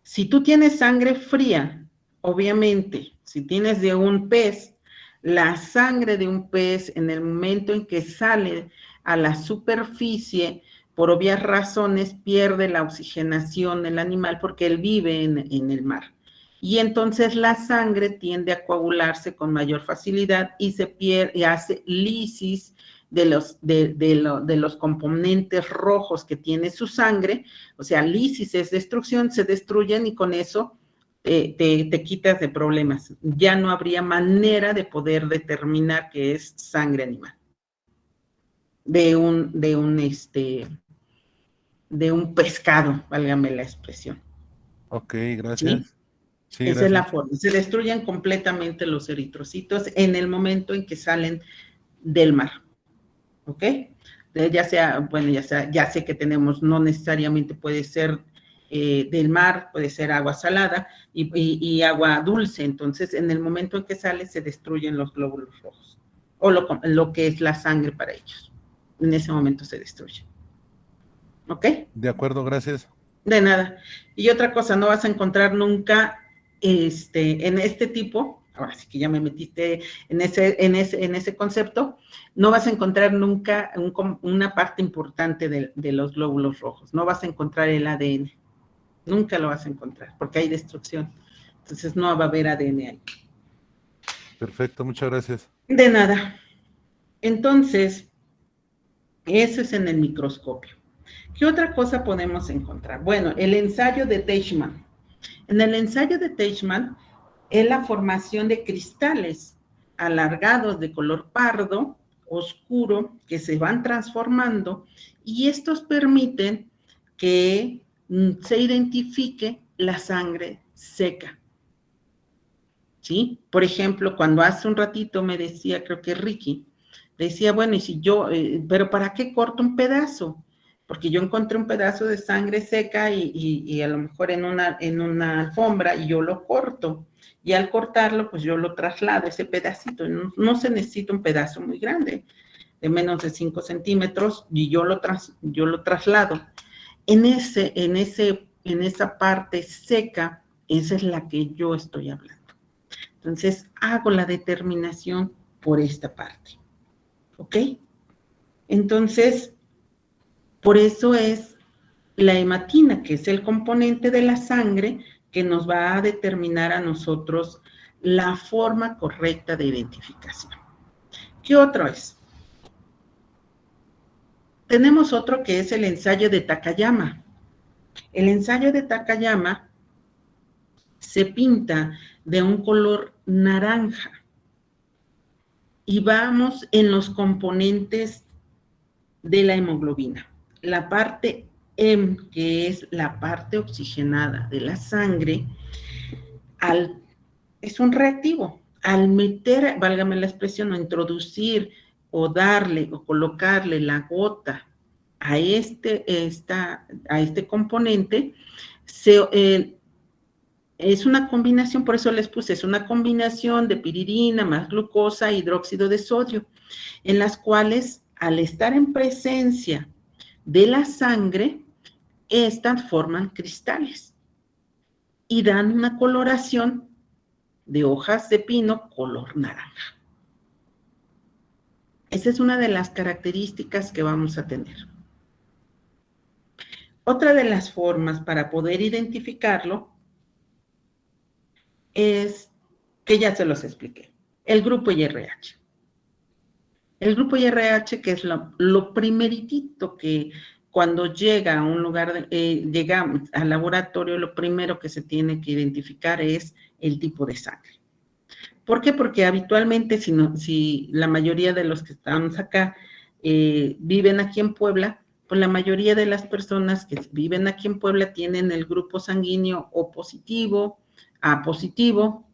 Si tú tienes sangre fría, obviamente, si tienes de un pez, la sangre de un pez en el momento en que sale a la superficie, por obvias razones, pierde la oxigenación del animal porque él vive en el mar. Y entonces la sangre tiende a coagularse con mayor facilidad y se pierde, y hace lisis de los componentes rojos que tiene su sangre. O sea, lisis es destrucción, se destruyen y con eso te quitas de problemas. Ya no habría manera de poder determinar que es sangre animal. De un pescado, válgame la expresión. Ok, gracias. ¿Sí? Sí, Esa gracias. es la forma. Se destruyen completamente los eritrocitos en el momento en que salen del mar. ¿Ok? Ya sé que tenemos, no necesariamente puede ser del mar, puede ser agua salada y agua dulce. Entonces, en el momento en que sale, se destruyen los glóbulos rojos o lo que es la sangre para ellos. En ese momento se destruye. ¿Ok? De acuerdo, gracias. De nada. Y otra cosa, no vas a encontrar nunca en este tipo, ahora sí que ya me metiste en ese concepto, no vas a encontrar nunca una parte importante de los glóbulos rojos, no vas a encontrar el ADN, nunca lo vas a encontrar, porque hay destrucción, entonces no va a haber ADN ahí. Perfecto, muchas gracias. De nada. Entonces, eso es en el microscopio. ¿Qué otra cosa podemos encontrar? Bueno, el ensayo de Teichmann. En el ensayo de Teichmann es la formación de cristales alargados de color pardo, oscuro, que se van transformando y estos permiten que se identifique la sangre seca. ¿Sí? Por ejemplo, cuando hace un ratito me decía, creo que Ricky, decía, bueno, y si yo, pero ¿para qué corto un pedazo? Porque yo encontré un pedazo de sangre seca y a lo mejor en una alfombra y yo lo corto. Y al cortarlo, pues yo lo traslado, ese pedacito. No se necesita un pedazo muy grande, de menos de 5 centímetros, y yo lo traslado. En esa parte seca, esa es la que yo estoy hablando. Entonces, hago la determinación por esta parte. ¿Ok? Entonces, por eso es la hematina, que es el componente de la sangre que nos va a determinar a nosotros la forma correcta de identificación. ¿Qué otro es? Tenemos otro que es el ensayo de Takayama. El ensayo de Takayama se pinta de un color naranja y vamos en los componentes de la hemoglobina. La parte M, que es la parte oxigenada de la sangre, es un reactivo. Al meter, válgame la expresión, o introducir o darle o colocarle la gota a este componente, Es una combinación, por eso les puse, es una combinación de piridina más glucosa e hidróxido de sodio, en las cuales al estar en presencia de la sangre, estas forman cristales y dan una coloración de hojas de pino color naranja. Esa es una de las características que vamos a tener. Otra de las formas para poder identificarlo es, que ya se los expliqué, el grupo IRH. El grupo IRH, que es lo primeritito que cuando llega a un lugar, llega al laboratorio, lo primero que se tiene que identificar es el tipo de sangre. ¿Por qué? Porque habitualmente, si la mayoría de los que estamos acá viven aquí en Puebla, pues la mayoría de las personas que viven aquí en Puebla tienen el grupo sanguíneo O positivo, A positivo.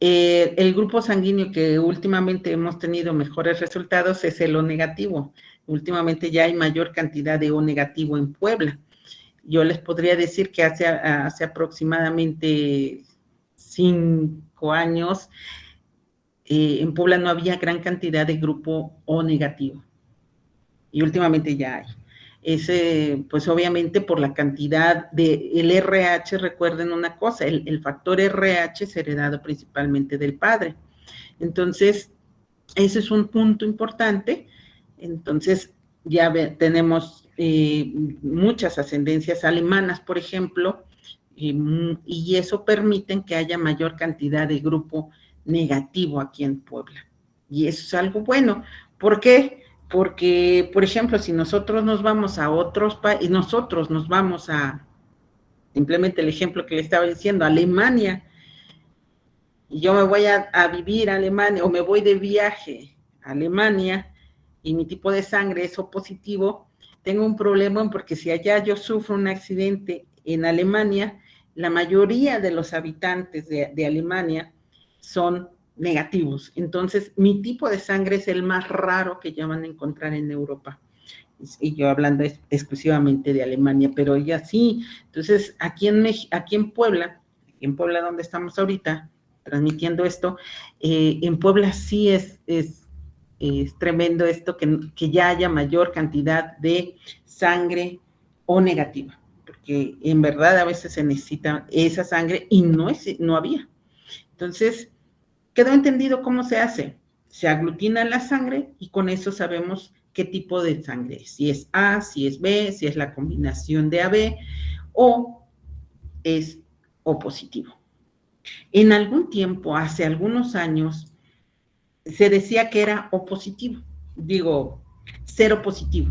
El grupo sanguíneo que últimamente hemos tenido mejores resultados es el O negativo. Últimamente ya hay mayor cantidad de O negativo en Puebla. Yo les podría decir que hace aproximadamente 5 años, en Puebla no había gran cantidad de grupo O negativo. Y últimamente ya hay. Pues obviamente por la cantidad el RH, recuerden una cosa, el factor RH es heredado principalmente del padre. Entonces, ese es un punto importante. Entonces, ya tenemos muchas ascendencias alemanas, por ejemplo, y eso permite que haya mayor cantidad de grupo negativo aquí en Puebla. Y eso es algo bueno. ¿Por qué? Porque, por ejemplo, si nosotros nos vamos a otros países, nosotros nos vamos a, simplemente el ejemplo que le estaba diciendo, Alemania, y yo me voy a vivir a Alemania, o me voy de viaje a Alemania, y mi tipo de sangre es O positivo, tengo un problema porque si allá yo sufro un accidente en Alemania, la mayoría de los habitantes de Alemania son negativos. Entonces, mi tipo de sangre es el más raro que ya van a encontrar en Europa. Y yo hablando exclusivamente de Alemania, pero ya sí. Entonces, aquí en Puebla donde estamos ahorita transmitiendo esto, en Puebla sí es tremendo esto, que ya haya mayor cantidad de sangre O negativa, porque en verdad a veces se necesita esa sangre y no había. Entonces, quedó entendido cómo se hace. Se aglutina la sangre y con eso sabemos qué tipo de sangre es. Si es A, si es B, si es la combinación de AB o es O positivo. En algún tiempo, hace algunos años, se decía que era O positivo. Digo, cero positivo.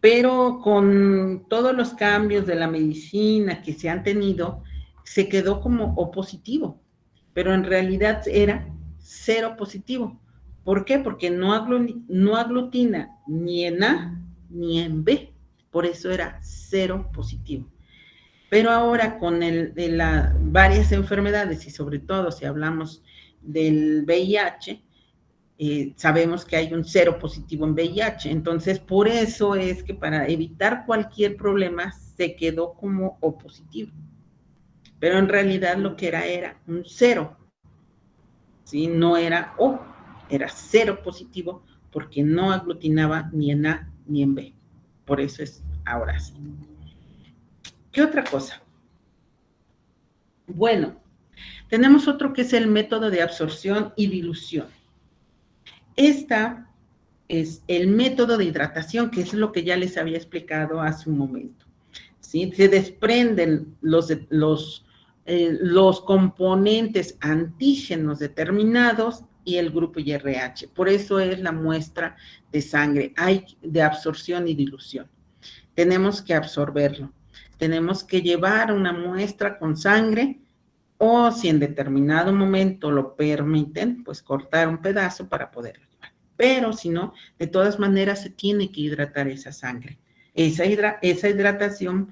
Pero con todos los cambios de la medicina que se han tenido, se quedó como O positivo. Pero en realidad era cero positivo. ¿Por qué? Porque no aglutina ni en A ni en B. Por eso era cero positivo. Pero ahora con varias enfermedades y sobre todo si hablamos del VIH, sabemos que hay un cero positivo en VIH. Entonces, por eso es que para evitar cualquier problema se quedó como O positivo. Pero en realidad lo que era un cero, ¿sí? No era O, era cero positivo porque no aglutinaba ni en A ni en B. Por eso es ahora sí. ¿Qué otra cosa? Bueno, tenemos otro que es el método de absorción y dilución. Esta es el método de hidratación, que es lo que ya les había explicado hace un momento, ¿sí? Se desprenden los componentes antígenos determinados y el grupo IRH. Por eso es la muestra de sangre, hay de absorción y dilución. Tenemos que absorberlo. Tenemos que llevar una muestra con sangre o si en determinado momento lo permiten, pues cortar un pedazo para poderlo llevar. Pero si no, de todas maneras se tiene que hidratar esa sangre. Esa hidratación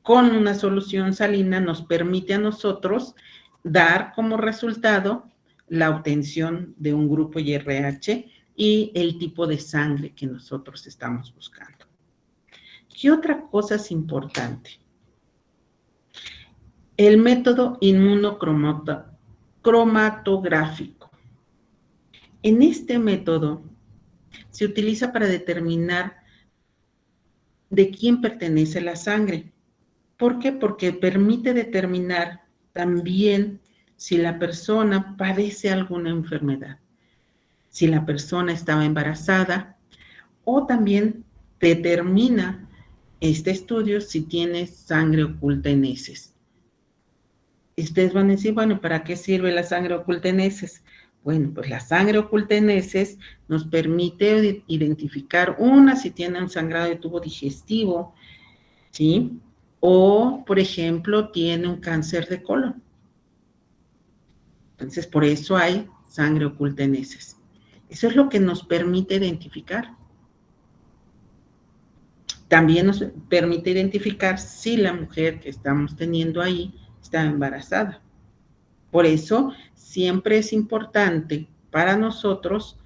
con una solución salina nos permite a nosotros dar como resultado la obtención de un grupo IRH y el tipo de sangre que nosotros estamos buscando. ¿Qué otra cosa es importante? El método inmunocromatográfico. En este método se utiliza para determinar de quién pertenece la sangre. ¿Por qué? Porque permite determinar también si la persona padece alguna enfermedad, si la persona estaba embarazada, o también determina este estudio si tiene sangre oculta en heces. Ustedes van a decir, bueno, ¿para qué sirve la sangre oculta en heces? Bueno, pues la sangre oculta en heces nos permite identificar si tiene un sangrado de tubo digestivo, ¿sí? O, por ejemplo, tiene un cáncer de colon. Entonces, por eso hay sangre oculta en heces. Eso es lo que nos permite identificar. También nos permite identificar si la mujer que estamos teniendo ahí está embarazada. Por eso, siempre es importante para nosotros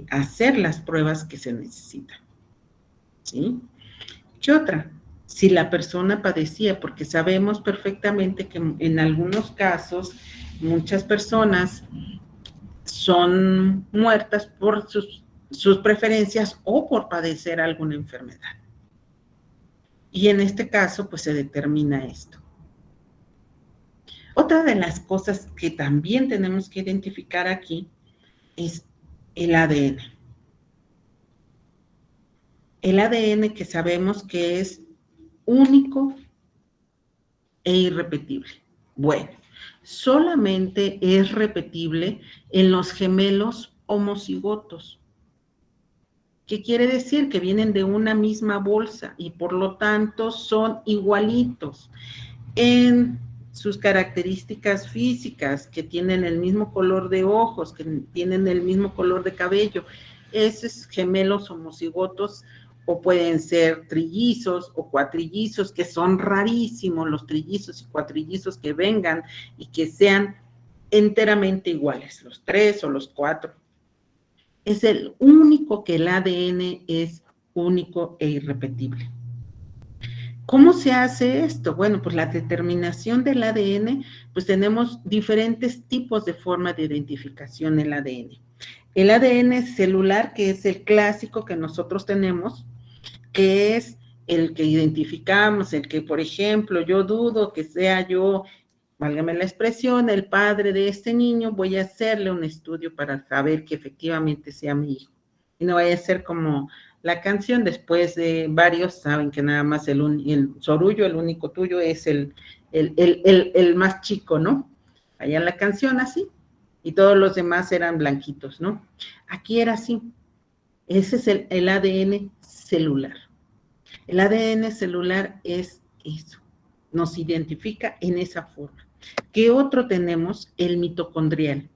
hacer las pruebas que se necesitan. ¿Sí? ¿Qué otra? Si la persona padecía, porque sabemos perfectamente que en algunos casos muchas personas son muertas por sus preferencias o por padecer alguna enfermedad. Y en este caso, pues se determina esto. Otra de las cosas que también tenemos que identificar aquí es el ADN. El ADN que sabemos que es único e irrepetible. Bueno, solamente es repetible en los gemelos homocigotos. ¿Qué quiere decir? Que vienen de una misma bolsa y por lo tanto son igualitos en sus características físicas, que tienen el mismo color de ojos, que tienen el mismo color de cabello. Esos gemelos homocigotos, o pueden ser trillizos o cuatrillizos, que son rarísimos los trillizos y cuatrillizos que vengan y que sean enteramente iguales, los 3 o los 4. Es el único que el ADN es único e irrepetible. ¿Cómo se hace esto? Bueno, pues la determinación del ADN, pues tenemos diferentes tipos de forma de identificación del ADN. El ADN celular, que es el clásico que nosotros tenemos, que es el que identificamos, el que, por ejemplo, yo dudo que sea yo, válgame la expresión, el padre de este niño, voy a hacerle un estudio para saber que efectivamente sea mi hijo. Y no vaya a ser como la canción, después de varios saben que nada más el sorullo, el único tuyo, es el más chico, ¿no? Allá la canción así, y todos los demás eran blanquitos, ¿no? Aquí era así. Ese es el ADN celular. El ADN celular es eso, nos identifica en esa forma. ¿Qué otro tenemos? El mitocondrial.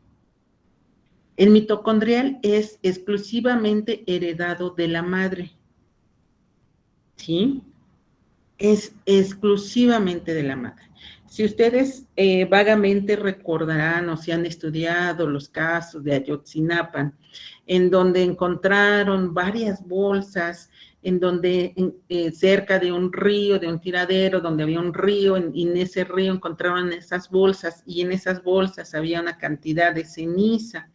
El mitocondrial es exclusivamente heredado de la madre, ¿sí? Es exclusivamente de la madre. Si ustedes vagamente recordarán o si han estudiado los casos de Ayotzinapa, en donde encontraron varias bolsas, en donde cerca de un río, de un tiradero, donde había un río, y en ese río encontraron esas bolsas, y en esas bolsas había una cantidad de ceniza,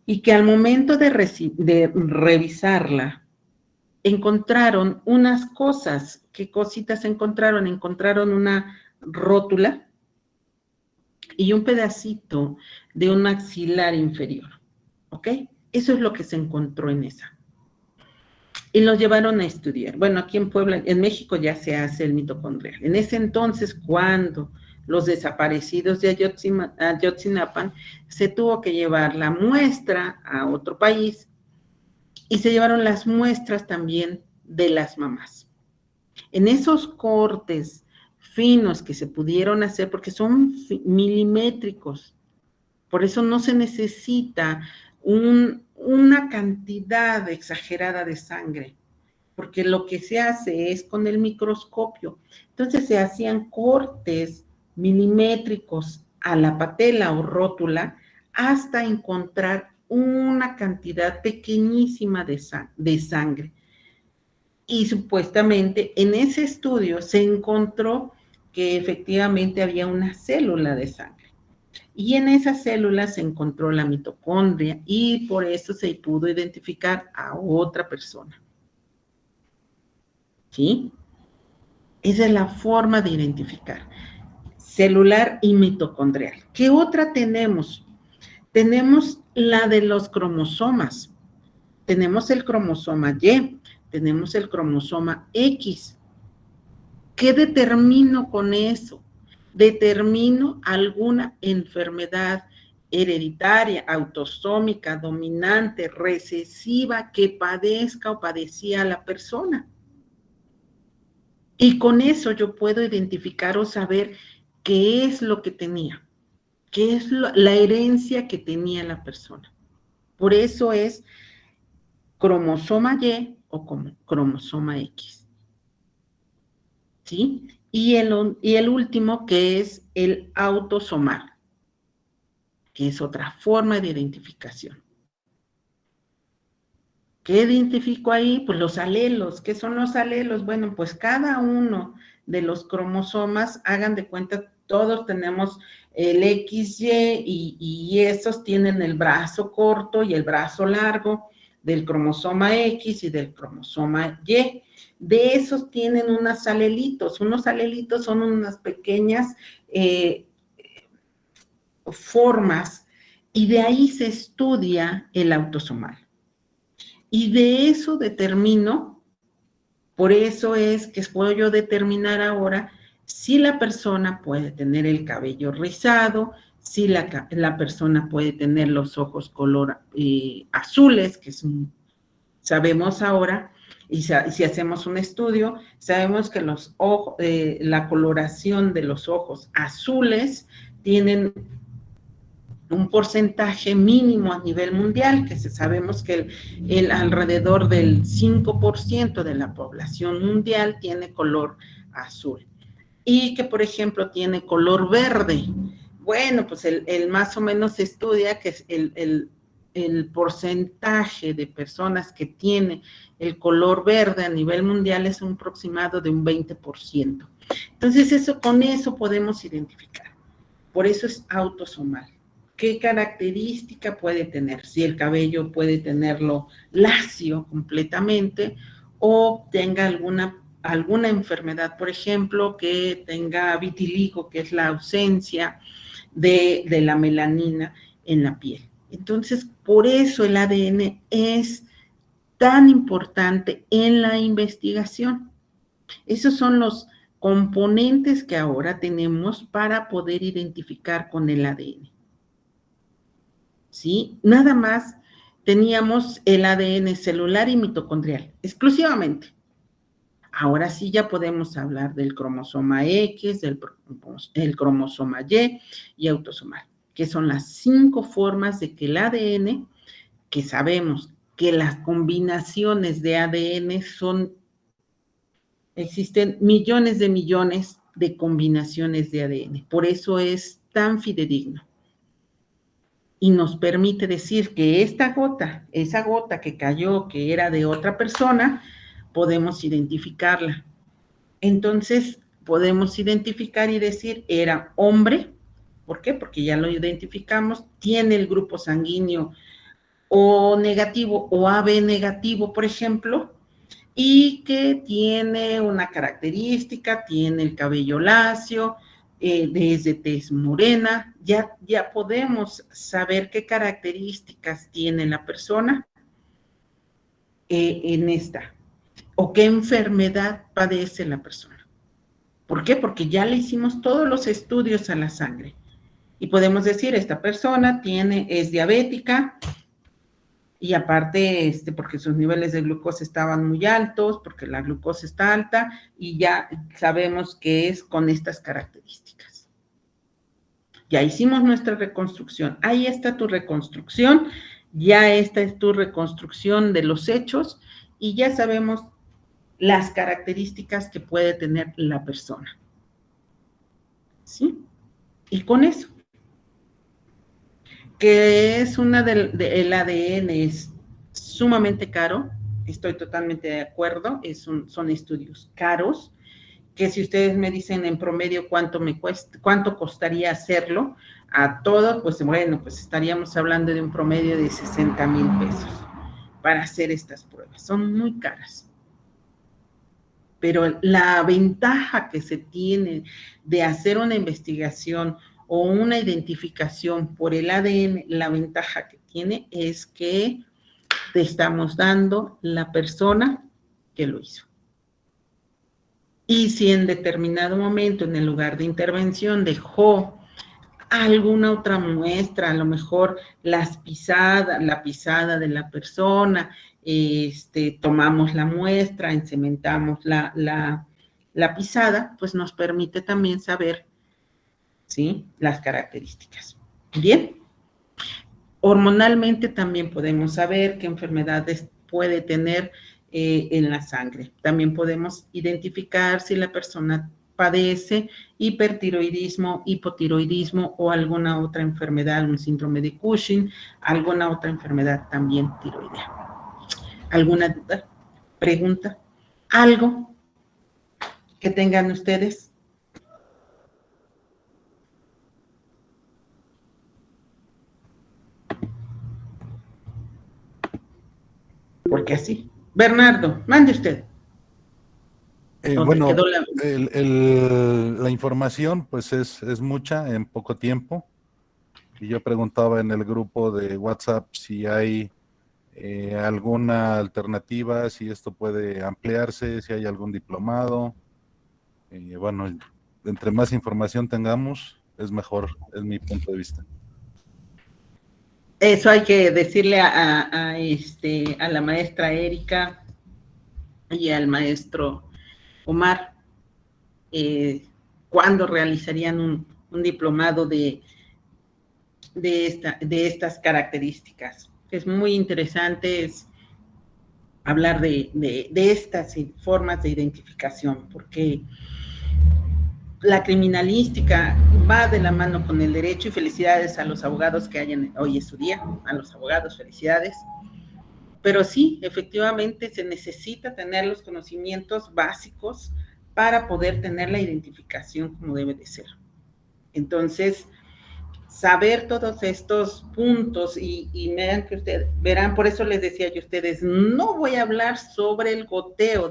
y que al momento de revisarla, encontraron unas cosas. ¿Qué cositas encontraron? Encontraron una rótula y un pedacito de un maxilar inferior, ¿ok? Eso es lo que se encontró en esa. Y los llevaron a estudiar. Bueno, aquí en Puebla, en México ya se hace el mitocondrial. En ese entonces, cuando los desaparecidos de Ayotzinapa, se tuvo que llevar la muestra a otro país y se llevaron las muestras también de las mamás. En esos cortes finos que se pudieron hacer, porque son milimétricos, por eso no se necesita una cantidad exagerada de sangre, porque lo que se hace es con el microscopio. Entonces se hacían cortes milimétricos a la patela o rótula hasta encontrar una cantidad pequeñísima de sangre. Y supuestamente en ese estudio se encontró que efectivamente había una célula de sangre. Y en esa célula se encontró la mitocondria y por eso se pudo identificar a otra persona. ¿Sí? Esa es la forma de identificar. Celular y mitocondrial. ¿Qué otra tenemos? Tenemos la de los cromosomas. Tenemos el cromosoma Y, tenemos el cromosoma X. ¿Qué determino con eso? Determino alguna enfermedad hereditaria, autosómica, dominante, recesiva que padezca o padecía la persona. Y con eso yo puedo identificar o saber qué es lo que tenía, qué es la herencia que tenía la persona. Por eso es cromosoma Y o cromosoma X. ¿Sí? Y el último, que es el autosomal, que es otra forma de identificación. ¿Qué identifico ahí? Pues los alelos. ¿Qué son los alelos? Bueno, pues cada uno de los cromosomas, hagan de cuenta, todos tenemos el XY y esos tienen el brazo corto y el brazo largo del cromosoma X y del cromosoma Y. De esos tienen unos alelitos. Unos alelitos son unas pequeñas formas y de ahí se estudia el autosomal. Y de eso determino, por eso es que puedo yo determinar ahora si la persona puede tener el cabello rizado, si la persona puede tener los ojos color azules, que sabemos ahora, y si hacemos un estudio, sabemos que los ojos, la coloración de los ojos azules tienen un porcentaje mínimo a nivel mundial, que sabemos que el alrededor del 5% de la población mundial tiene color azul. Y que, por ejemplo, tiene color verde. Bueno, pues el más o menos se estudia que el porcentaje de personas que tiene el color verde a nivel mundial es un aproximado de un 20%. Entonces, con eso podemos identificar. Por eso es autosomal. ¿Qué característica puede tener? Si el cabello puede tenerlo lacio completamente o tenga alguna enfermedad, por ejemplo, que tenga vitiligo, que es la ausencia de la melanina en la piel. Entonces, por eso el ADN es tan importante en la investigación. Esos son los componentes que ahora tenemos para poder identificar con el ADN. ¿Sí? Nada más teníamos el ADN celular y mitocondrial, exclusivamente. Ahora sí ya podemos hablar del cromosoma X, el cromosoma y autosomal, que son las 5 formas de que el ADN, que sabemos que las combinaciones de ADN existen millones de combinaciones de ADN, por eso es tan fidedigno. Y nos permite decir que esa gota que cayó, que era de otra persona, podemos identificarla. Entonces, podemos identificar y decir, era hombre. ¿Por qué? Porque ya lo identificamos, tiene el grupo sanguíneo O negativo o AB negativo, por ejemplo, y que tiene una característica, tiene el cabello lacio, desde tez morena, ya podemos saber qué características tiene la persona en esta, o qué enfermedad padece la persona. ¿Por qué? Porque ya le hicimos todos los estudios a la sangre, y podemos decir, esta persona es diabética, y aparte, porque sus niveles de glucosa estaban muy altos, porque la glucosa está alta, y ya sabemos que es con estas características. Ya hicimos nuestra reconstrucción. Ahí está tu reconstrucción, ya esta es tu reconstrucción de los hechos, y ya sabemos las características que puede tener la persona. ¿Sí? Y con eso, que es el ADN es sumamente caro, estoy totalmente de acuerdo, son estudios caros, que si ustedes me dicen en promedio cuánto me cuesta, cuánto costaría hacerlo a todo, pues bueno, pues estaríamos hablando de un promedio de 60,000 pesos para hacer estas pruebas. Son muy caras. Pero la ventaja que se tiene de hacer una investigación o una identificación por el ADN, la ventaja que tiene es que te estamos dando la persona que lo hizo. Y si en determinado momento en el lugar de intervención dejó alguna otra muestra, a lo mejor la pisada de la persona, tomamos la muestra, encementamos la pisada, pues nos permite también saber, ¿sí?, las características. Bien. Hormonalmente también podemos saber qué enfermedades puede tener en la sangre. También podemos identificar si la persona padece hipertiroidismo, hipotiroidismo o alguna otra enfermedad, un síndrome de Cushing, alguna otra enfermedad también tiroidea. ¿Alguna duda? ¿Pregunta? ¿Algo que tengan ustedes? Porque así. Bernardo, mande usted. Bueno, la información pues es mucha en poco tiempo. Y yo preguntaba en el grupo de WhatsApp si hay alguna alternativa, si esto puede ampliarse, si hay algún diplomado. Bueno, entre más información tengamos, es mejor, es mi punto de vista. Eso hay que decirle a la maestra Erika y al maestro Omar, cuándo realizarían un diplomado de estas características. Es muy interesante hablar de estas formas de identificación, porque la criminalística va de la mano con el derecho, y felicidades a los abogados que hayan, hoy es su día, a los abogados, felicidades. Pero sí, efectivamente se necesita tener los conocimientos básicos para poder tener la identificación como debe de ser. Entonces, saber todos estos puntos y vean que ustedes, verán, por eso les decía yo a ustedes, no voy a hablar sobre el goteo,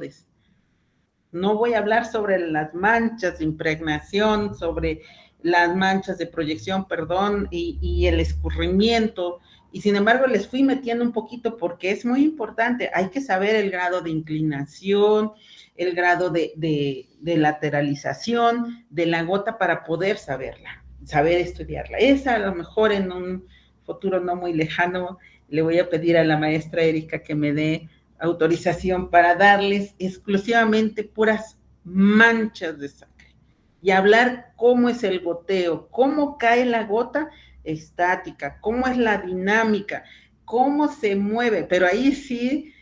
no voy a hablar sobre las manchas de impregnación, sobre las manchas de proyección, perdón, y el escurrimiento, y sin embargo les fui metiendo un poquito porque es muy importante, hay que saber el grado de inclinación, el grado de lateralización de la gota para poder saber estudiarla. Esa a lo mejor en un futuro no muy lejano le voy a pedir a la maestra Erika que me dé autorización para darles exclusivamente puras manchas de sangre y hablar cómo es el goteo, cómo cae la gota estática, cómo es la dinámica, cómo se mueve, pero ahí sí,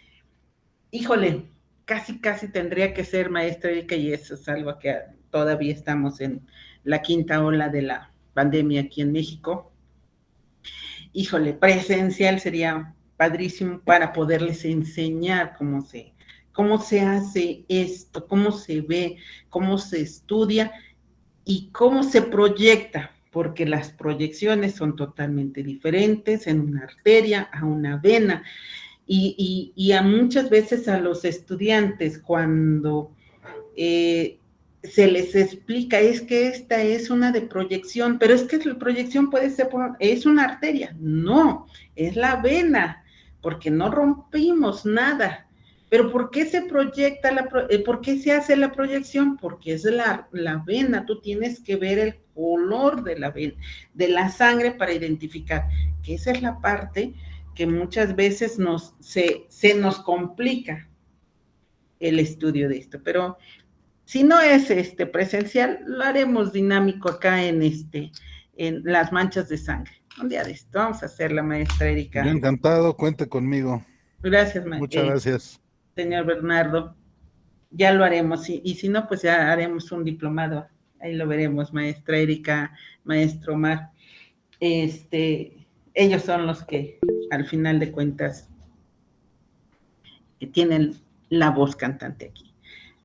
híjole, casi tendría que ser maestra Erika, y eso es algo que todavía estamos en la quinta ola de la pandemia aquí en México. Híjole, presencial sería padrísimo para poderles enseñar cómo se hace esto, cómo se ve, cómo se estudia y cómo se proyecta, porque las proyecciones son totalmente diferentes en una arteria, a una vena, y a muchas veces a los estudiantes cuando se les explica, es que esta es una de proyección, pero es que la proyección puede ser, es una arteria, no, es la vena, porque no rompimos nada. Pero ¿por qué se proyecta por qué se hace la proyección? Porque es la vena, tú tienes que ver el color de la vena, de la sangre para identificar, que esa es la parte que muchas veces se nos complica el estudio de esto, pero si no es presencial, lo haremos dinámico acá en las manchas de sangre. Un día de esto, vamos a hacer la maestra Erika. Yo encantado, cuente conmigo. Gracias, maestra. Muchas gracias. Señor Bernardo, ya lo haremos, y si no, pues ya haremos un diplomado, ahí lo veremos, maestra Erika, maestro Omar. Ellos son los que, al final de cuentas, tienen la voz cantante aquí.